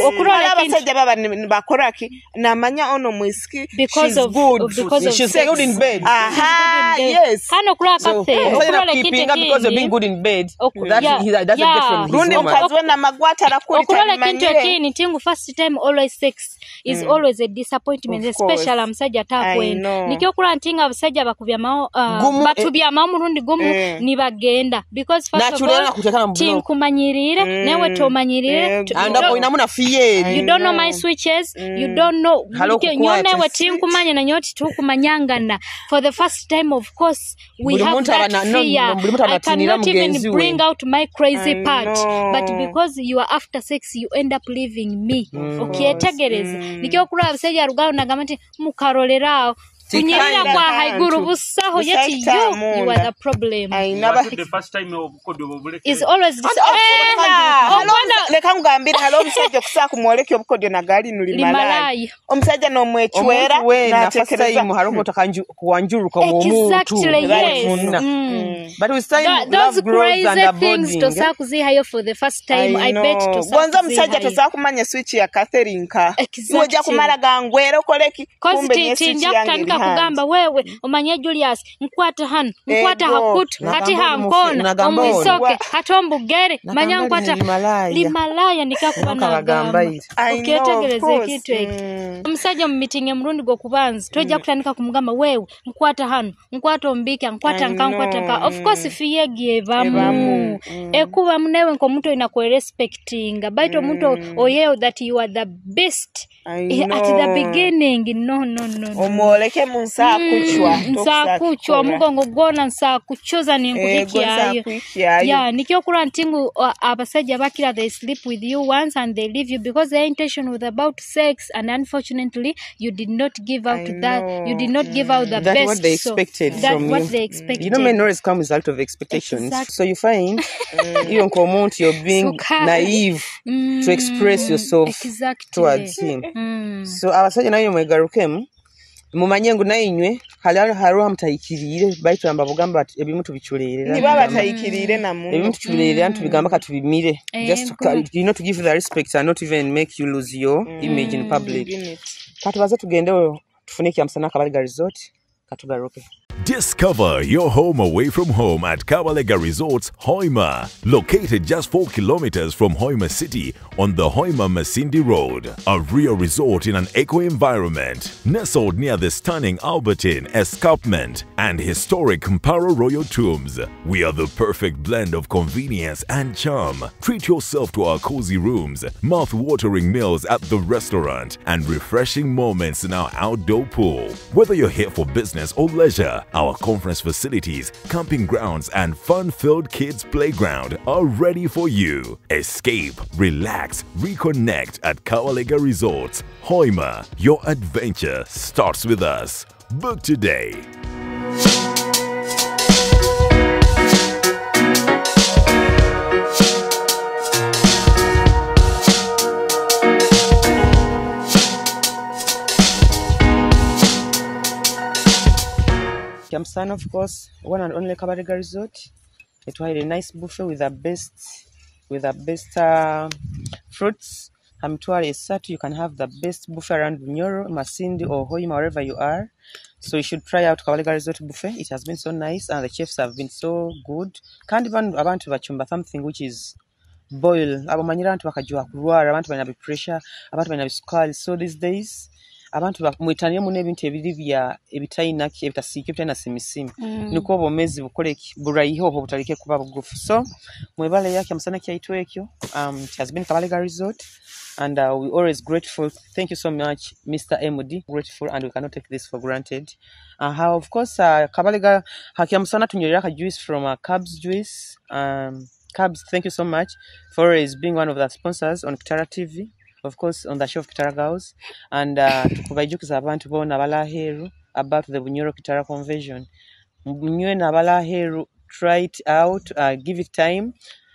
Speaker 6: abasajja baba bakoraki na manya ono mwiski
Speaker 5: because of
Speaker 9: she's good in bed.
Speaker 6: Yes.
Speaker 5: Kind of
Speaker 9: because of being good in bed. That he doesn't get from his woman.
Speaker 6: Ukazwena magwata rakuli
Speaker 5: tani tingu first time always sex is always a disappointment, especially amsajja atakwenda nikyokula ntinga abasajja bakubya mao batubya mao murundi gumu nibagenda because first of all tinkumanyirire newe tomanyirire
Speaker 9: anda inamuna fear
Speaker 5: you don't know my switches you don't know nyonewe tinkumanya na nyoti tukumanyangana for the first time. Of course we have that fear. I cannot even bring out my crazy part but because you are after sex you end up leaving me. Okay, tegereza nikyokula abasajja rugalo nagamati mukarolerawo kunyirira kwa haiguru busaho yeti you are the problem.
Speaker 8: The first time
Speaker 5: is always
Speaker 6: leka ngambira halo omusajja okusa kumwolekya obukodyo na gali nuli malaya omusajja no mwechwera
Speaker 9: na first time haroko takanju kuwanjuruka mu muntu but we say
Speaker 5: those crazy things to sakuzi hayo for the first time. I bet to
Speaker 6: gonza omusajja tosakumanya switch ya Catherine ka ngoja kumala gangwero koleki
Speaker 5: kumbe nyesi yange kugamba wewe omanye Julius nkwata hano nkwata hakutu kati hankona omusoke hatombugere manya nkwata limalaya nikakuba nagamba okyetegereze kitu eki omusajja mu meeting emrundi go kubanza tojja kutandika kumugamba wewe nkwata hano nkwata ombika nkwata nka of course fiye bamu ekuba munewe nko muntu ina respecting baito muntu oyeo that you are the best at the beginning. No
Speaker 6: omoleke munsa
Speaker 5: kuchwa mugongo gona nsa kuchoza ninkuhikiayo nikyokula ntingu abasajja bakira they sleep with you once and they leave you because their intention was about sex and unfortunately you did not give out the best.
Speaker 9: What they expected from
Speaker 5: what
Speaker 9: you.
Speaker 5: They expected.
Speaker 9: You know, men always come out of expectations. Exactly. So you find you comment you're being naive to express yourself towards him. So abasajja nayo mwegarukemu mumanyengo nayinywe haro hamtayikirire baito amba bugamba ati ebimu tubichulerera
Speaker 6: ni baba tayikirire na muntu
Speaker 9: ebimu tuchulerera ntubigamba katubimire just to give the respect and not even make you lose your image in public. Katubaze tugende tufunike amsana Kabalega Resort katugaruke.
Speaker 2: Discover your home away from home at Kabalega Resorts, Hoima. Located just 4 kilometers from Hoima City on the Hoima Masindi Road. A real resort in an eco-environment. Nestled near the stunning Albertine Escarpment and historic Mparo Royal Tombs. We are the perfect blend of convenience and charm. Treat yourself to our cozy rooms, mouth-watering meals at the restaurant, and refreshing moments in our outdoor pool. Whether you're here for business or leisure, our conference facilities, camping grounds, and fun-filled kids' playground are ready for you. Escape, relax, reconnect at Kabalega Resorts. Hoima, your adventure starts with us. Book today.
Speaker 9: Kiamsana, of course, one and only Kabalega Resort. It had a nice buffet with the best fruits. Hamtwari Esatu, you can have the best buffet around Bunyoro, Masindi, or Hoima, wherever you are. So you should try out Kabalega Resort buffet. It has been so nice, and the chefs have been so good. Can't even abantu bachumba something which is boil. Abamanyira abantu bakajua kurwara, abantu bana pressure, abantu bana sukari. So these days, abantu mwitaniye mu nebintu ebiri bya ebitayina ebitasike bitana simisimi niko bomezi bukoleki burayiho obo butalike kuba bugufu. So mwebale yake amusana kyaitwe ekyo it has been Kabalega Resort and we always grateful. Thank you so much Mr. MD, grateful, and we cannot take this for granted. How of course Kabalega hakiamusana tunyerera ka juice from Cubs juice. Cubs, thank you so much for always being one of the sponsors on Kitara TV. of course, on the show of Kitara Girls, and tukubajukiza abantu bona balaheru about the Bunyoro Kitara Convention. Mnywe na balaheru, try it out, give it time.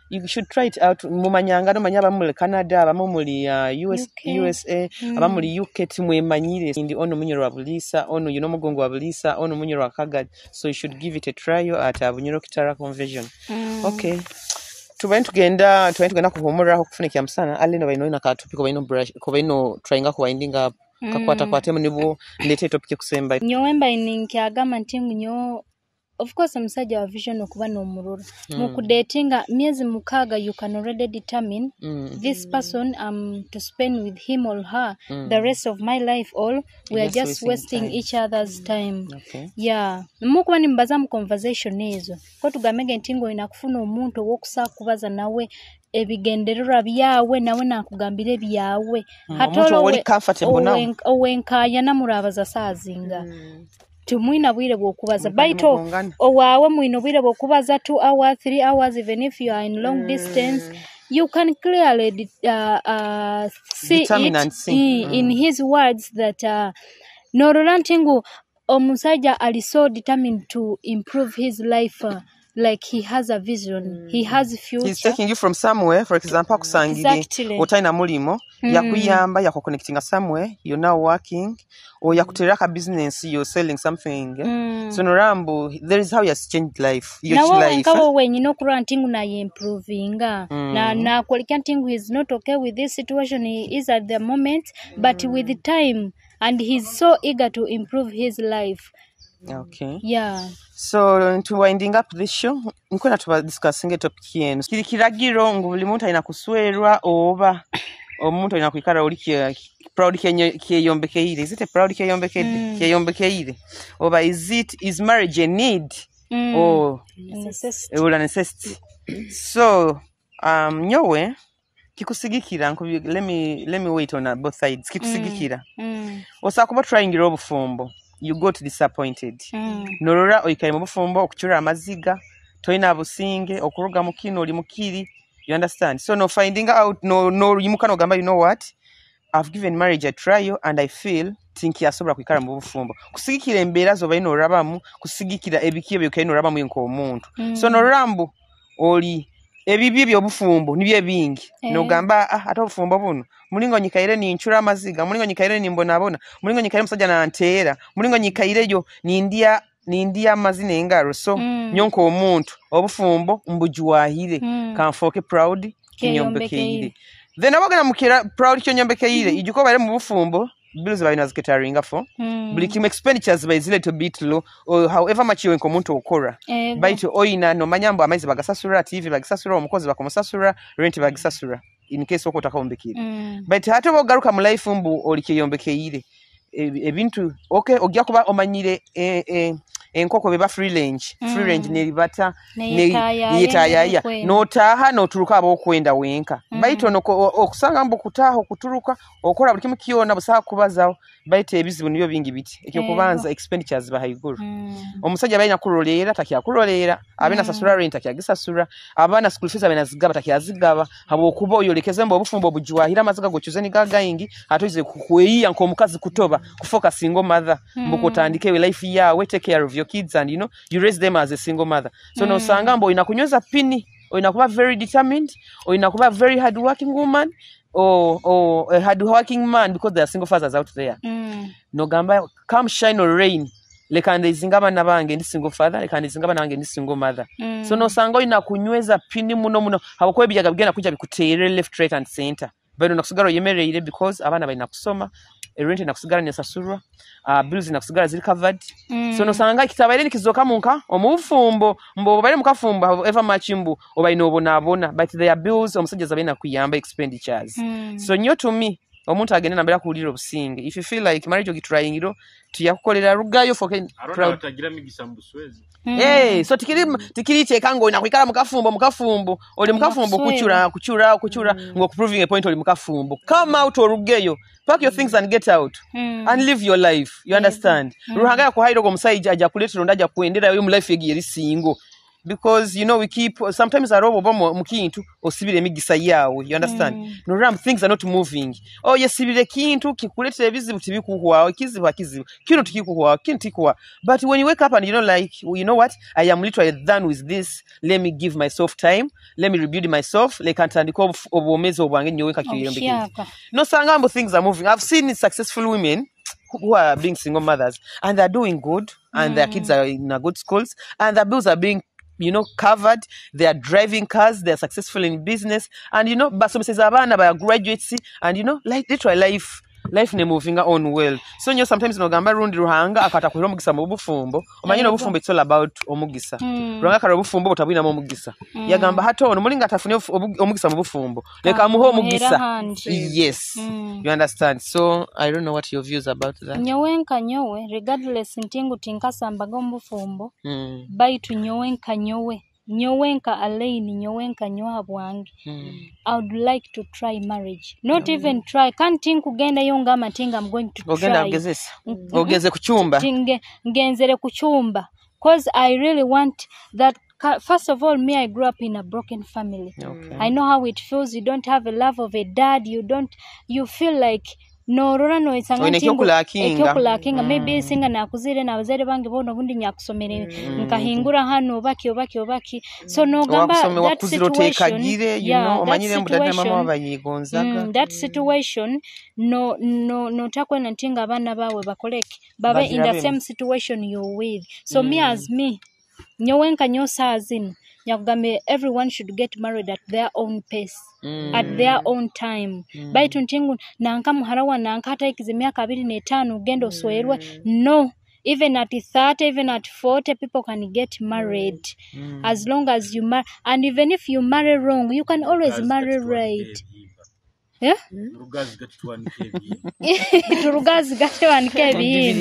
Speaker 9: You should try it out. Mumanyanga no manyaba muli Canada, abamuli USA, abamuli UK timwe manyire indi ono Munyoro wa Bulisa, ono Mugongo wa Bulisa, ono Munyoro wa Kagadi. So you should give it a trial at Bunyoro Kitara Convention. Okay. Tubaini tugenda kuhumura kufunika msana ali no baino katupi ko baino tryinga ku winding up kakwata nibo lete topic kusemba
Speaker 5: nyowemba ininkyagama ntingu nyo. Of course, omusajja wa vision okuba n'omululu. Mu kudatinga myezi mukaga, you can already determine this person to spend with him or her the rest of my life, or we are just wasting each other's time.
Speaker 9: Okay.
Speaker 5: Yeah. Mukuba nimbaza mu conversation ezo. Ko tugamege ntingo inakufuna omuntu owokusa kubaza nawe ebigendererwa byawe nawe nakugambira byawe.
Speaker 9: Hatolo oli comfortable now.
Speaker 5: Owenkaya namurabaza sazinga. Tumwina bwire bwokubaza baito owawe mwino bwire bwokubaza 2 hours 3 hours, even if you are in long distance you can clearly see it in his words that Norolantingu omusajja ali so determined to improve his life, like he has a vision, he has a future.
Speaker 9: He's taking you from somewhere, for example, kusangire otaina mulimo yakuyamba yakoconnecting somewhere, you're now working, or yakuteraka business, you're selling something. So Norambu, there is how you has changed life, your life.
Speaker 5: Now when you know Kurantingu na improving na Kwalikantingu is not okay with this situation he is at the moment, but with the time, and he's so eager to improve his life.
Speaker 9: Okay.
Speaker 5: Yeah.
Speaker 9: So to winding up this show, nkona tuba discussing a topic yenu. Kiri kiragiro ngo buli muntu alina kuswerwa oba omuntu alina kwikara oli proud kiyombekeire. Is it a proud kiyombekeire? Oba is marriage a need or a necessity? So nyowe kikusigikira let me wait on both sides. Kikusigikira. Osakuba trying obufumbo. You got disappointed. Norora oyikaye mu bufumbo okuchura amaziga toina businge okuruga mukino oli mukiri. You understand? So no finding out no yimukano gamba, you know what, I've given marriage a trial and I feel think yasobora kwikara mu bufumbo kusigikira embeera zo bayino rabamu kusigikira ebikiye byokayino rabamu yenko omuntu. So no rambu oli ebibi byobufumbo nibye bingi no gamba ata obufumbo buno mulingo nyikaire ni nchura amaziga, mulingo nyikaire ni mbonabona, mulingo nyikaire musajja na ntera, mulingo nyikaire yo ni india amazina engaro. So nyonko omuntu obufumbo mbujuwahire kanfoke proud kinyombekeire. Then abagana mukira proud kinyombekeire ijuko bare mu bufumbo bills by nas catering for blikim expenditures by a little bit low, or however much you enkomuntu okora baito oina no manyambo amaizi bagasasura, TV bagasasura, omukozi bakomusasura, rent bagasasura in case okotaka ombekire. But hato bogaruka mu life mbu olikiyombekeire ebintu okay ogya kuba omanyire enkoko beba free range neribata yetayaya notaha noturuka abokwenda wenka baito okusanga mbu kutaho kuturuka okora buli kimu kiyona busa kubazaho baito ebizibu niyo bingi biti ekyo kubanza expenditures bahayiguru. Omusajja bayina kulolera takyakulolera, abena sasura rent takyagisasura, abana school fees abena zigaba takyazigaba, habo kuba oyolekeze mbu obufumbo bujuwahira amaziga gochuze ni gagayingi atoize kukuyiya nko mukazi kutoba kufocus single mother mbuko tandike we life yawe, take care of your kids and you raise them as a single mother. So no sanga mbo inakunyoza pini o inakuba very determined o inakuba very hard working woman or a hard working man because there are single fathers out there. No gamba come shine or rain lekande zingaba nabange ndi single father, lekande zingaba nabange ndi single mother. So no sanga inakunyweza pini muno habako ebijaga bigenda kujja bikutere left right and center. Bado nakusigara yemerere because abana bayina kusoma, rent nakusigara nesasurwa, bills nakusigara ziri covered. So no sanga kitabaire nikizoka munka omufumbo mbo bale mukafumba however much mbu obayina obonabona, but their bills omusajja zabena kuyamba expenditures. So nyo to me omuntu agende nambera kulira obusinge. If you feel like marriage ogitrying tuyakukolera rugayo foke proud
Speaker 8: tagira migisambu swezi.
Speaker 9: So tikiri chekango ina kwikala mukafumbo oli mukafumbo kuchura ngo proving a point oli mukafumbo. Come out orugeyo, pack your things and get out and live your life. You understand? Ruhanga ya kuhairo go musaija aja kuletero ndaja kuendera yo mu life yegi eri single. because you know we keep sometimes arobo bomo mukintu osibire emigisa yawe, you understand? No things are not moving. Oh yesibire kintu kikuletera ebizibu tibikuhwa kizibu kino tikikuhwa kino tikikuhwa, but when you wake up and you know like you know what, I am literally done with this, let me give myself time, let me rebuild myself like antandiko obwomezi obwange nyowenka kiyombe. No sangambo things are moving. I've seen successful women who are being single mothers and they're doing good and their kids are in a good schools and their bills are being, you know, covered. They are driving cars, they are successful in business, and you know, but some says abana by graduates, and you know, like literally life ne moving on well. So you know, sometimes no gamba rundi ruhanga akata kuhira omugisa mu bufumbo omanyi no bufumbo it's all about omugisa ruhanga karo bufumbo otabina mu omugisa yagamba hato ono mulinga atafune omugisa mu bufumbo leka muho omugisa. Yes, you understand. So I don't know what your views about that.
Speaker 5: Nyowenka nyowe regardless ntingu tinkasambaga mu bufumbo baitu nyowenka nyowenka alaini nyowenka nyoha bwangi. I would like to try marriage, not even try, can't think kugenda yonga matinga I'm going to try ogeze kuchumba ngenzere kuchumba, cause I really want that. First of all, me, I grew up in a broken family. I know how it feels. You don't have a love of a dad, you feel like no rora no isanga kinga maybe singa nakuzire na bazere bange bono bundi nyakusomere nkahingura hano obaki so no gamba that situation that situation no takwe nantinga abana bawe bakoleke babe in the same situation you're with. So me as me nyowenka nyosa zino nyakugambe everyone should get married at their own pace, at their own time. Baitu ntingu nanka muharawa nanka hata ikize miaka 25 ugendo swerwe. No, even at 30, even at 40, people can get married as long as you marry. And even if you marry wrong, you can always marry right. Yeah? Turugazi gate wanikebi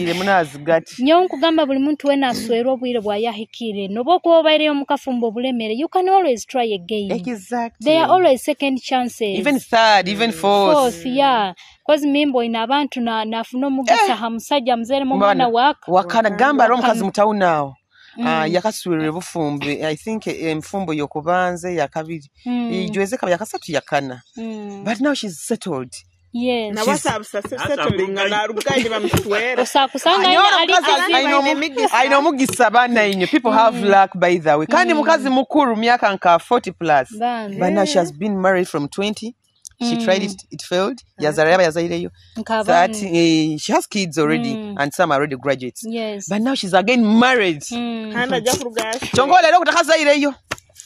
Speaker 5: nyonku gamba buli muntu wena aswera obwire bwa yahikire nobo ko baire omukafumbo bulemere, you can always try again.
Speaker 9: Exactly,
Speaker 5: there are always second chances,
Speaker 9: even third, even fourth.
Speaker 5: Yeah, cause mimbo ina abantu nafuna mugisa hamusajja mzere mu mwana
Speaker 9: wakana gamba ro mukazi mutawu nawo yakasubirira bufumbe. I think mfumbo yokubanze yakabiri ijweze kabya yakasatu yakana, but now she's settled.
Speaker 5: Yes,
Speaker 6: na settling na rugandi bamutwera
Speaker 5: osakusanga
Speaker 9: I know mugisa bana inyo people have luck by the way kandi mukazi mukuru myaka nka 40 plus but now she has been married from 20. She tried it failed. Yazaireyo. She has kids already and some are already graduates.
Speaker 5: Yes.
Speaker 9: But now she's again married.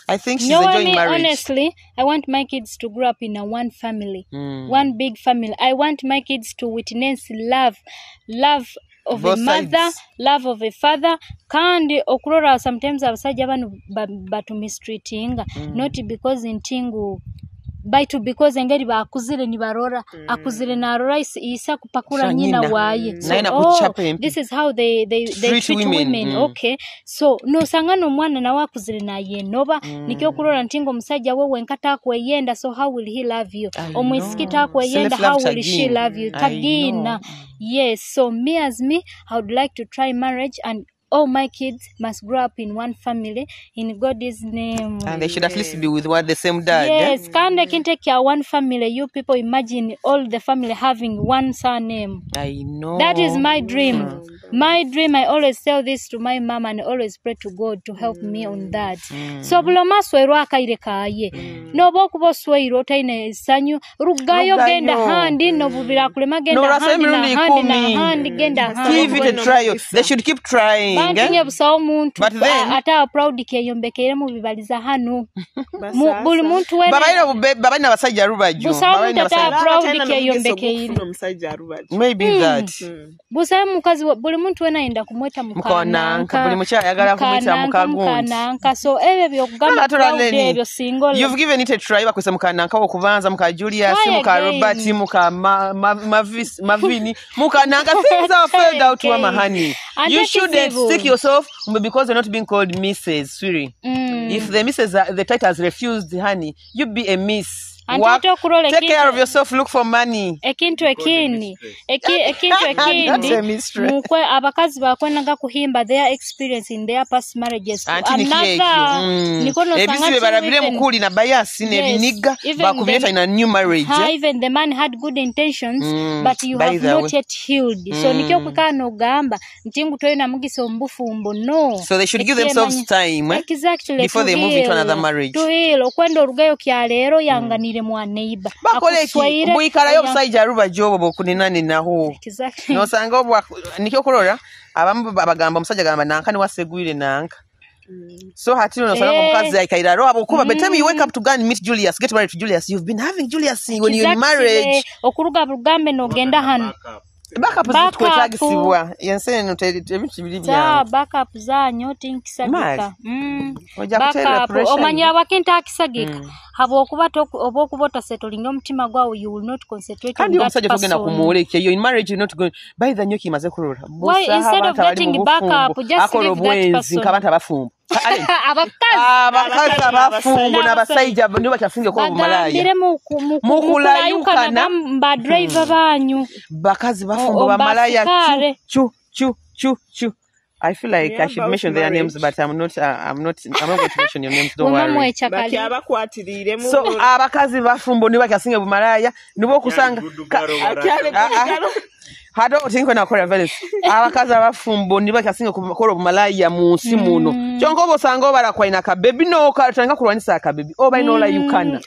Speaker 9: I think she's enjoying marriage.
Speaker 5: Honestly, I want my kids to grow up in one family, one big family. I want my kids to witness love of both a mother, sides. Love of a father. Kandi okurora sometimes abasajja banu batu mistreating, not because intingu baitu because engeri bakuzire ni barora akuzire na rice isa kupakura nyina waye. So, this is how they treat women. Okay, so no sangano mwana na wakuzire na yenoba nikyo kurora ntingo musajja wewe nkata kweyenda, so how will he love you? Omwisikita kweyenda, how will she love you? Tagina. Yes, so me as me, I would like to try marriage, and all my kids must grow up in one family in God's name.
Speaker 9: And they should at least be with the same dad.
Speaker 5: Yes, can they can take care of one family. You people imagine all the family having one surname.
Speaker 9: I know.
Speaker 5: That is my dream. My dream, I always tell this to my mom and I always pray to God to help me on that. So buloma swero akaire kaye. No boku bo swero taine sanyu rugayo genda handi no bubira kulema genda handi na handi genda handi.
Speaker 9: Give it a try. They should keep trying.
Speaker 5: But then ata proud ke yombekere mu bibaliza hano. Buli muntu we
Speaker 9: baba na basajja rubajo.
Speaker 5: Baba na proud ke yombekere.
Speaker 9: Maybe that.
Speaker 5: Busa mukazi buli muntu we naenda kumweta
Speaker 9: mukananka. Buli mucha yagala kumweta mukagundi.
Speaker 5: So ebe byokugamba ebyo single.
Speaker 9: You've given it a try bakwese mukananka okubanza muka Julius muka Robert muka Mavini mukananka things are failed out wa mahani. You shouldn't stick yourself because you're not being called Mrs. Swiri. If the Mrs. The title has refused honey, you be a Miss.
Speaker 5: Anti okurola
Speaker 9: take care of yourself, look for money.
Speaker 5: Ekintu ekindi mukwe abakazi bakwenaga kuhimba their experience in their past marriages.
Speaker 9: Nikono ebisibe barabire mukuli na bias nebiniga bakubireta in a new marriage.
Speaker 5: Even the man had good intentions but you have not yet healed. So nikyo kwikano gamba ntingu toyina mugisa ombufumbo no.
Speaker 9: So they should give themselves time before they move into another marriage.
Speaker 5: To heal okwendo rugayo kya lero yanganire mwa neighbor.
Speaker 9: Bakoleki buyikala yo busajja ruba jobo bokuninani naho. No sanga obwa nikyo kolora abamu bagamba omusajja gamba nankani wasegwire nanka. So hatino no sanga omukazi ayikaira ro abokuba by the time you wake up to go and meet Julius, get married to Julius, you've been having Julius when you're in marriage.
Speaker 5: Okuruga bugambe no genda hano.
Speaker 9: Backup kwetagisibwa yense no ebintu bibiri bya
Speaker 5: backup za nyoti nkisagika backup omanya wakinta akisagika habo okubota settling omutima gwawo, you will not concentrate on that person.
Speaker 9: Kugenda kumuleke you're in marriage, you're not going by the nyoki maze kurura.
Speaker 5: Why instead of getting backup just leave that person?
Speaker 9: Nkabanta abafumbo abakazi abafumbo n'abasajja nibo batafunge ko bumalaya
Speaker 5: mukulayukana ba driver banyu
Speaker 9: bakazi bafumbo bamalaya chu. I feel like I should mention their names, but I'm not going to mention your names, don't worry. So abakazi bafumbo nibo bakasinge bumalaya nibo kusanga hado otinko na kora veles abakazi abafumbo nibo bakasinge kukola bumalaya munsi muno kyonko bosanga obara kwa ina ka baby no ka tanga kulwanisa ka baby oba inola yukana.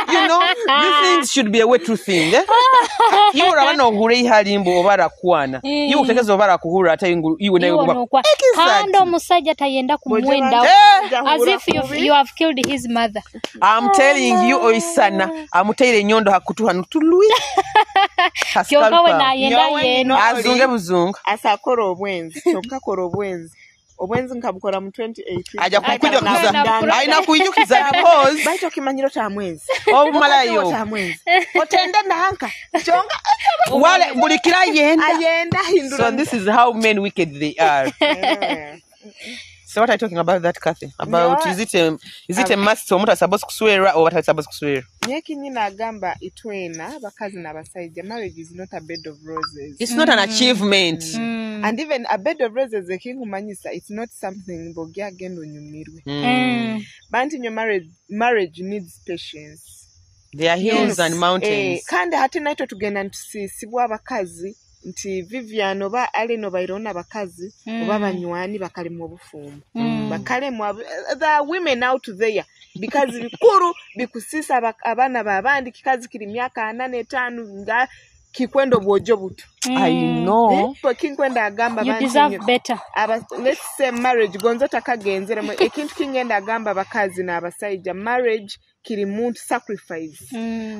Speaker 9: You know, these things should be a way to thing. You are no hurry halimbo obara kwana. You utekeza obara kuhura ata iwe nayo
Speaker 5: kwa. Kando musajja tayenda kumwenda as if you have killed his mother.
Speaker 9: I'm telling you oisana amutaire nyondo hakutuha nutului.
Speaker 5: Kyokawe na yenda yeno
Speaker 9: azunge buzungu
Speaker 6: asakora obwenzi kyokka kora obwenzi nkabukora mu 2018
Speaker 9: aja kukujo kuza aina kuyijukiza pause
Speaker 6: baito kimanyiro cha mwezi
Speaker 9: omalayo
Speaker 6: otenda nanka chonga
Speaker 9: wale bulikira
Speaker 6: ayenda hindura.
Speaker 9: So this is how men wicked they are. So what are you talking about that, Kathy? About no, is it a must so much supposed to swear or what are supposed to swear?
Speaker 6: Nyeki nyina gamba itwena bakazi na basajja, marriage is not a bed of roses.
Speaker 9: It's not an achievement.
Speaker 6: And even a bed of roses the king umanyisa, it's not something bogia gendo nyumirwe. But in your marriage needs patience.
Speaker 9: There are hills and mountains.
Speaker 6: Kandi hati naito tugenda ntusisibwa abakazi nti Vivian oba Aleno bairona bakazi oba banywani bakali mu bufumbo bakale mu the women out there because bikuru bikusisa abana babandi kikazi kiri myaka 8-5 nga kikwendo bwojo buto.
Speaker 9: I know.
Speaker 6: For kinkwenda agamba
Speaker 5: you deserve better.
Speaker 6: Let's say marriage gonzo takagenzera ekintu kingenda agamba bakazi na abasajja, marriage kiri muntu sacrifice.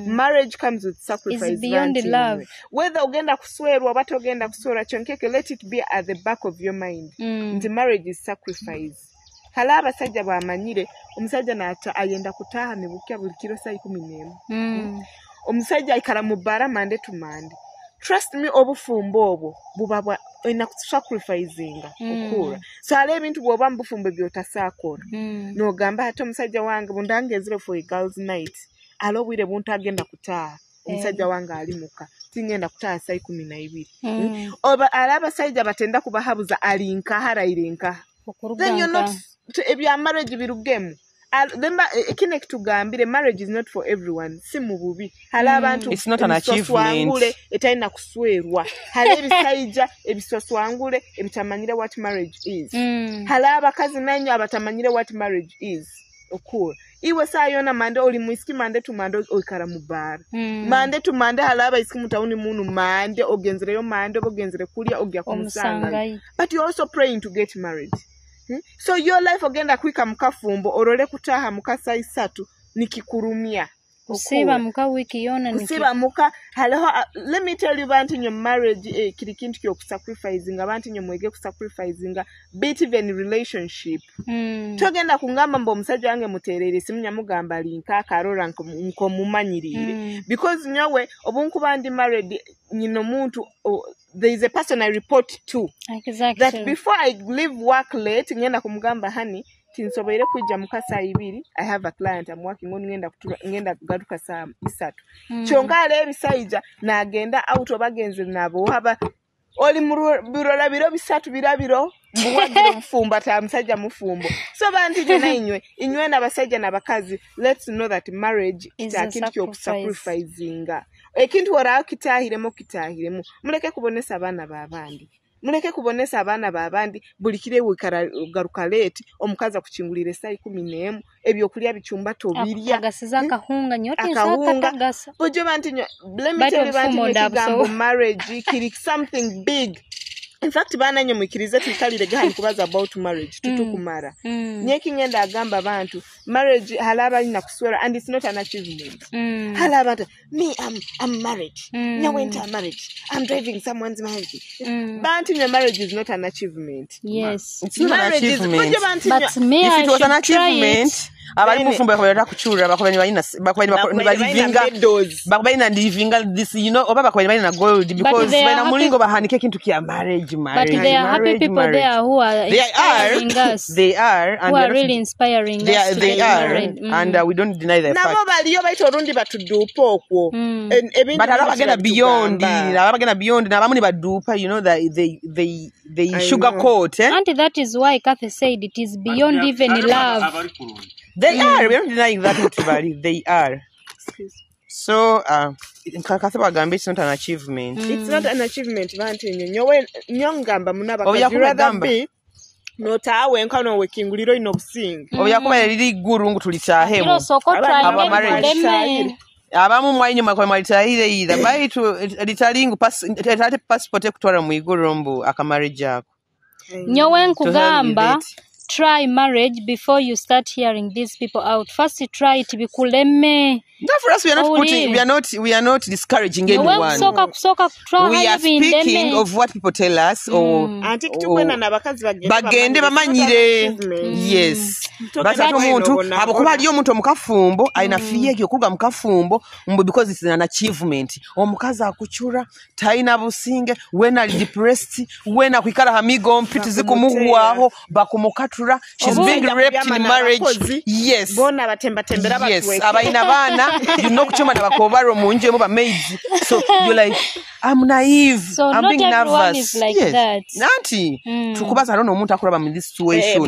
Speaker 6: Marriage comes with sacrifice.
Speaker 5: It's beyond the love.
Speaker 6: Whether ugenda kuswerwa oba togenda kuswera chonkeke, let it be at the back of your mind. The marriage is sacrifice. Hala abasajja bamanyire omusajja nata ayenda kutaha ne bukya buli kiro saa 11. Omusajja ikala mubara Monday to Monday. Trust me, obufumbo obwo bubabwa ina sacrificinga okura. So ale ebintu bwoba mbufumbo byotasakora. No gamba hata omusajja wange bundangezire for a girls night. Alobwire buntu agenda kutaha. Omusajja wange alimuka. Tingenda kutaha saa 12. Oba alaba sajja batenda kubahabuza alinka harairinka. Then you're not ebya marriage birugemu. Kine kitugambire marriage is not for everyone. Si mububi. Hala abantu
Speaker 9: it's not an achievement.
Speaker 6: Etaina kuswerwa. Hala ebisajja ebisoswangule ebitamanyire what marriage is. Hala abakazi nanyo abatamanyire what marriage is. Okura. Iwe saa yona mande oli muiski Monday to Monday oikara mubara. Monday to Monday hala abaisiki mutauni munu mande ogenzereyo mande ogenzere kulia ogya kumusanga. But you're also praying to get married. So your life ogenda kwika mukafumbo orole kutaha mukasa 3 nikikurumia
Speaker 5: usiba muka wiki yona
Speaker 6: usiba muka haleho. Let me tell you bantu in your marriage kiri kintu kyo sacrificing abantu nyo mwege sacrificing bit even relationship. Togenda kungamba mbo musajja wange muterere simunya mugamba linka akarora nko mumanyirire because nyowe obunku bandi married nyino muntu there is a person I report to.
Speaker 5: Exactly.
Speaker 6: That before I leave work late ngenda kumugamba honey tinsoboire kujja mukasa 2 I have a client I'm working on ngenda kugaruka saa 3 kyonka ebisajja nagenda out obagenze nabo haba oli mu birola biro bisatu birabiro mbuwagira mufumba ta musajja mufumbo so bantu inywe n'abasajja n'abakazi let's know that marriage is a kintu okusacrificinga ekintu wara kitahiremo muleke kubonesa abana babandi bulikire garuka late omukaza kuchingulire saa 11 ebyo kulya bichumba tobirya
Speaker 5: agasiza kahunga nyote zakatagasa
Speaker 6: bojo bantu let me tell you bantu marriage kiri something big. In fact bana nyo mukirize tukalire gani kubaza about marriage tutukumara nyeki ngenda agamba abantu marriage halaba ina kuswera and it's not an achievement halaba me I'm married nyawenta marriage I'm driving someone's marriage bantu your marriage is not an achievement.
Speaker 5: Yes,
Speaker 6: it's not an achievement,
Speaker 5: but me
Speaker 9: if it was an achievement abali mufumbo yakolera kuchura bakubani livinga this you know oba bakubani na gold because bana mulingo bahanike kintu kia marriage.
Speaker 5: But there are happy people there who are inspiring us.
Speaker 9: They are and
Speaker 5: who are really inspiring us.
Speaker 9: They are and we don't deny the fact.
Speaker 6: Nabo baliyo baito rundi batudupa okwo.
Speaker 9: But abagenda beyond na bamuni badupa you know that they sugarcoat
Speaker 5: and that is why Kathy said it is beyond even love.
Speaker 9: They are. We are not denying that. They are. So, it's not an achievement.
Speaker 6: It's not an achievement. Nyongamba munaba. You rather be notawe nkano wekinguliro inobusinga.
Speaker 9: Oyakuba liri guru ngutulitahemu.
Speaker 5: Kiro soko try
Speaker 9: abamu mwainyo makwe malitahire either by to litalingu passport ekutwara mu igurumbu akamarriage ako.
Speaker 5: Nyowe nkugamba try marriage before you start hearing these people out. First try it bikuleme.
Speaker 9: No, for us we are not discouraging anyone. We are speaking of what people tell us bagende bamanyire. Yes. But muntu abakuba aliyo muntu omukafumbo aina fiyeki okuga mukafumbo because it's an achievement. Omukazi akuchura taina businge wena depressed wena kwikara hamigo mpiti zikumuhwaho bakumukatura she's being raped in marriage. Yes.
Speaker 6: Bona batemba tembera batwe.
Speaker 9: Yes. Abaina bana you know kuchoma na bakobaro munje muba maids. So you're like I'm naive.
Speaker 5: So
Speaker 9: I'm being nervous.
Speaker 5: Is like that.
Speaker 9: Nanti tukubaza don't know omuntu akuraba in this situation.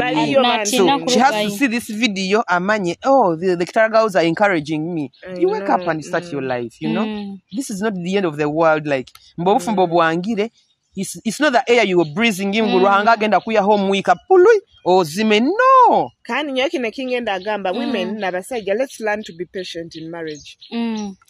Speaker 9: So she has to see this video amanye the Kitara girls are encouraging me. You wake up and start your life, you know. This is not the end of the world like mbobufumbo bwangire. It's not the air you were breathing in guruhanga genda kuya home week apului ozime no
Speaker 6: kani nyoki na kingenda agamba women nabasajja let's learn to be patient in marriage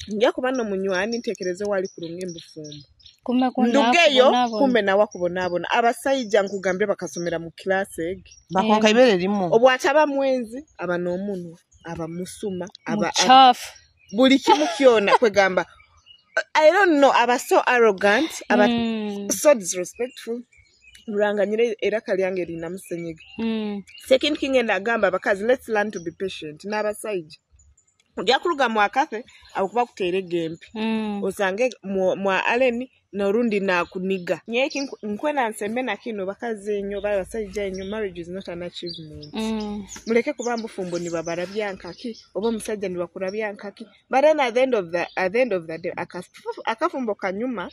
Speaker 6: njya kubano munywani ntekerezo wali kurunga embufumbo ndugeyo kumbe na wakubonabona abasajja nkugambye bakasomera mu class egg
Speaker 9: bakonka ibere limo
Speaker 6: obwataba mwenzi abano omunwa abamusuma
Speaker 5: abachafu
Speaker 6: buli kimu kyona kwegamba I don't know, aba so arrogant, aba so disrespectful. Ranganyire era kalyange lina musenyiga. Second king and agamba because let's learn to be patient. N'abasajja. Ojja mu akafe akuba kutere gempi. Osange mwa aleni norundi na kuniga. Nyeki nkwena nsembe na kino bakazi nnyo basajja nnyo marriage is not an achievement. Muleke kubamba fumbo ni babara byankaki obo musajja ni bakura byankaki. But then at the end of the day akafumbo kanyuma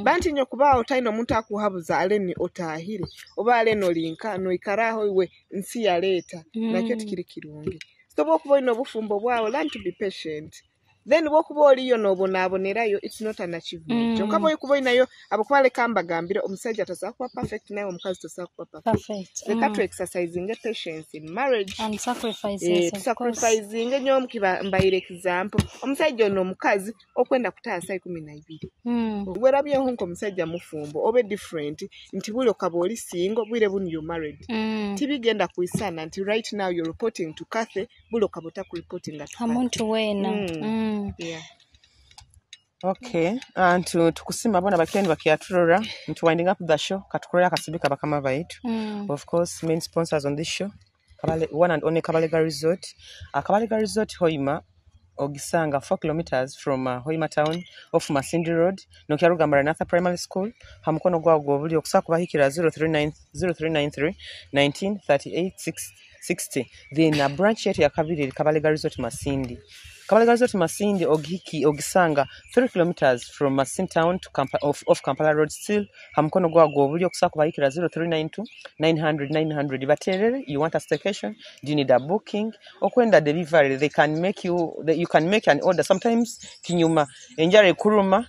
Speaker 6: banti nnyo kuba otaino muntu akuhabuza aleni otahire oba aleno linka no ikaraho iwe nsi ya leta nakyo tikiri kirungi. So bokuba ino bufumbo bwawo learn to be patient. Then bokuba oliyo nobonabonerayo it's not an achievement. Okabo yokuba inayo abakwale kamba gambira omusajja tasakuba perfect nayo omukazi tasakuba perfect. They got to exercising patience in marriage
Speaker 5: and sacrifices.
Speaker 6: Sacrificing nyo mbayire example omusajja ono omukazi okwenda kutaasa 12. Werabye honko omusajja mufumbo obe different nti buli okaboli singo bwire buni you married. Tibigenda kuisana nti right now you're reporting to Kathy buli okabota ku reporting at
Speaker 5: Hamuntu wena.
Speaker 6: Yeah.
Speaker 9: Okay. And tukusima bona bakendi bakiaturora into winding up the show katukorera kasibika bakama baitu. Of course main sponsors on this show Kabale one and only Kabalega Resort. Kabalega Resort Hoima Ogisanga 4 kilometers from Hoima town off Masindi Road Nokiaruga Maranatha Primary School hamukono gwa gobuli okusa kubahikira 0393 1938 60. Then a branch yet ya kabiri Kabalega Resort Masindi. Kabalega Resort Masindi ogisanga 3 kilometers from Masindi town to off Kampala Road. Still hamkono gwa obuli okusa kubayikira 0392 900 baterere. You want a staycation? Do you need a booking? Okwenda delivery, they can make you can make an order. Sometimes kinyuma enjare kuruma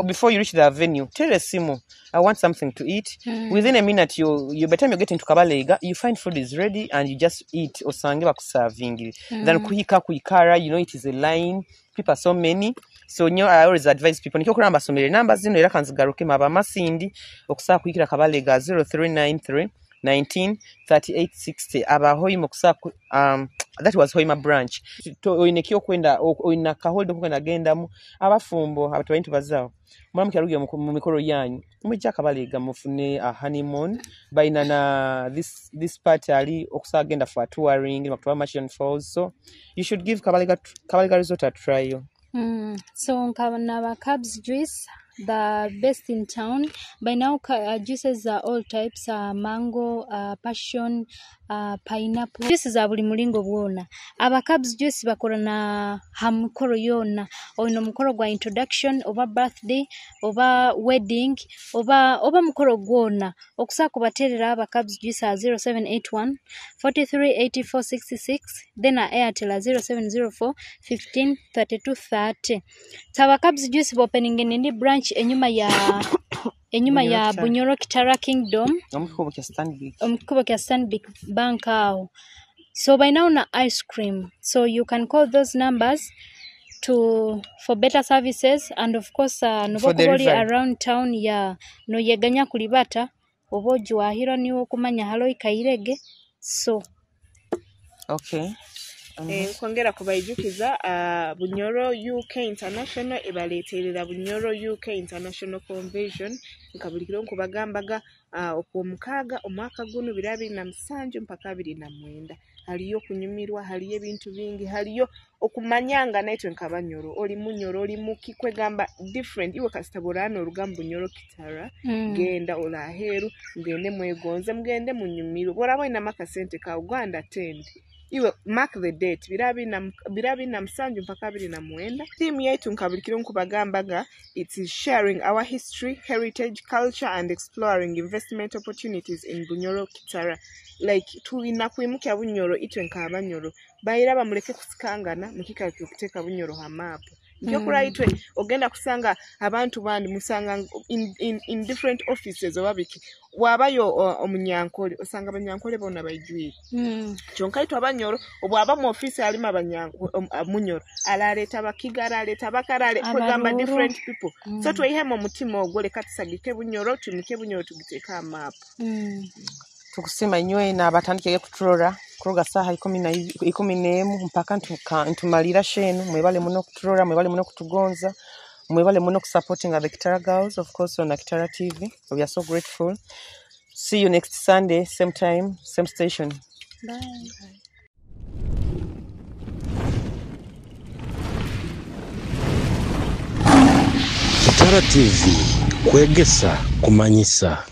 Speaker 9: before you reach the venue. Tell simu, I want something to eat. Within a minute you by the time you get into Kabalega, you find food is ready and you just eat osange bakuserving. Then kuikara, you know it is a line, people are so many, so I always advise people nikikuramba somere numbers zino era kanzigaruke maba Masindi okusa kuikira Kabalega 0393 193860 aba Hoima okusa that was Hoima branch to oinekyo kwenda oina kaholdo kwenda gendamu abafumbo abantu bazao mwamu kyarugiye mu mikoro yanyu mujja Kabalega mufune a honeymoon baina na this part ali okusa genda for touring makutuba Mission Falls, so you should give Kabalega Resort a try.
Speaker 5: So Naba Cabs juice, the best in town. By now juices are all types, mango, passion, pineapple. Juices are buli mulingo bwona. Aba Cabs juice bakora na hamukoro yona. Oino mukoro gwa introduction, oba birthday, oba wedding, oba mukoro gwona. Okusa kubaterera aba Cabs juice 0781 438466, then Airtel 0704 15 32 30. Aba Cabs juice opening in branch enyuma ya Bunyoro Kitara Kingdom omukubwa kya Stanbic Bank aho. So by now na ice cream, so you can call those numbers for better services, and of course nobody around town no yeganya kulibata oboji wahira niwo kumanya halo ikairege. So
Speaker 9: okay.
Speaker 6: Kwongera kubayijukiza Bunyoro UK International ebaleterera Bunyoro UK International Convention nkabulikiro nkubagambaga okwomukaga omwaka guno 2007 mpaka 2009. Haliyo kunyumirwa, haliyo ebintu bingi, haliyo okumanyanga naitwe nkabanyoro oli munyoro oli mukikwe gamba different iwe kasitaborano rugambo Bunyoro Kitara genda olaheru ngende mwegonze mgende munyumiro borabo ina makasente ka Uganda 10. Iwe mark the date birabi na msanju mpaka 2009. Theme yetu nkabulikiro nkubagambaga it is sharing our history, heritage, culture and exploring investment opportunities in Bunyoro Kitara. Like tuinakwimuka Bunyoro itwe nkabanyoro bayiraba muleke kusikangana mukika kuteka Bunyoro ha map. Njokura itwe ogenda kusanga abantu bandi musanga in different offices obabiki wabayo omunyankole osanga abanyankole bona bayijwire kyonka itwe abanyoro obwaba mu office ali munyoro alaleta bakigara aleta bakarale kugamba different people so twihemo mutima ogole katisagike Bunyoro tumike Bunyoro tugiteka map.
Speaker 9: Tukusima nywe na batandikege kutroga saha 11 mpaka ntumalira shenu mwebale muno kutrora mwebale muno kutugonza mwebale muno supporting the Kitara girls, of course, on Kitara TV. We are so grateful. See you next Sunday, same time, same station.
Speaker 5: Bye.
Speaker 7: Kitara TV, kwegesa kumanyisa.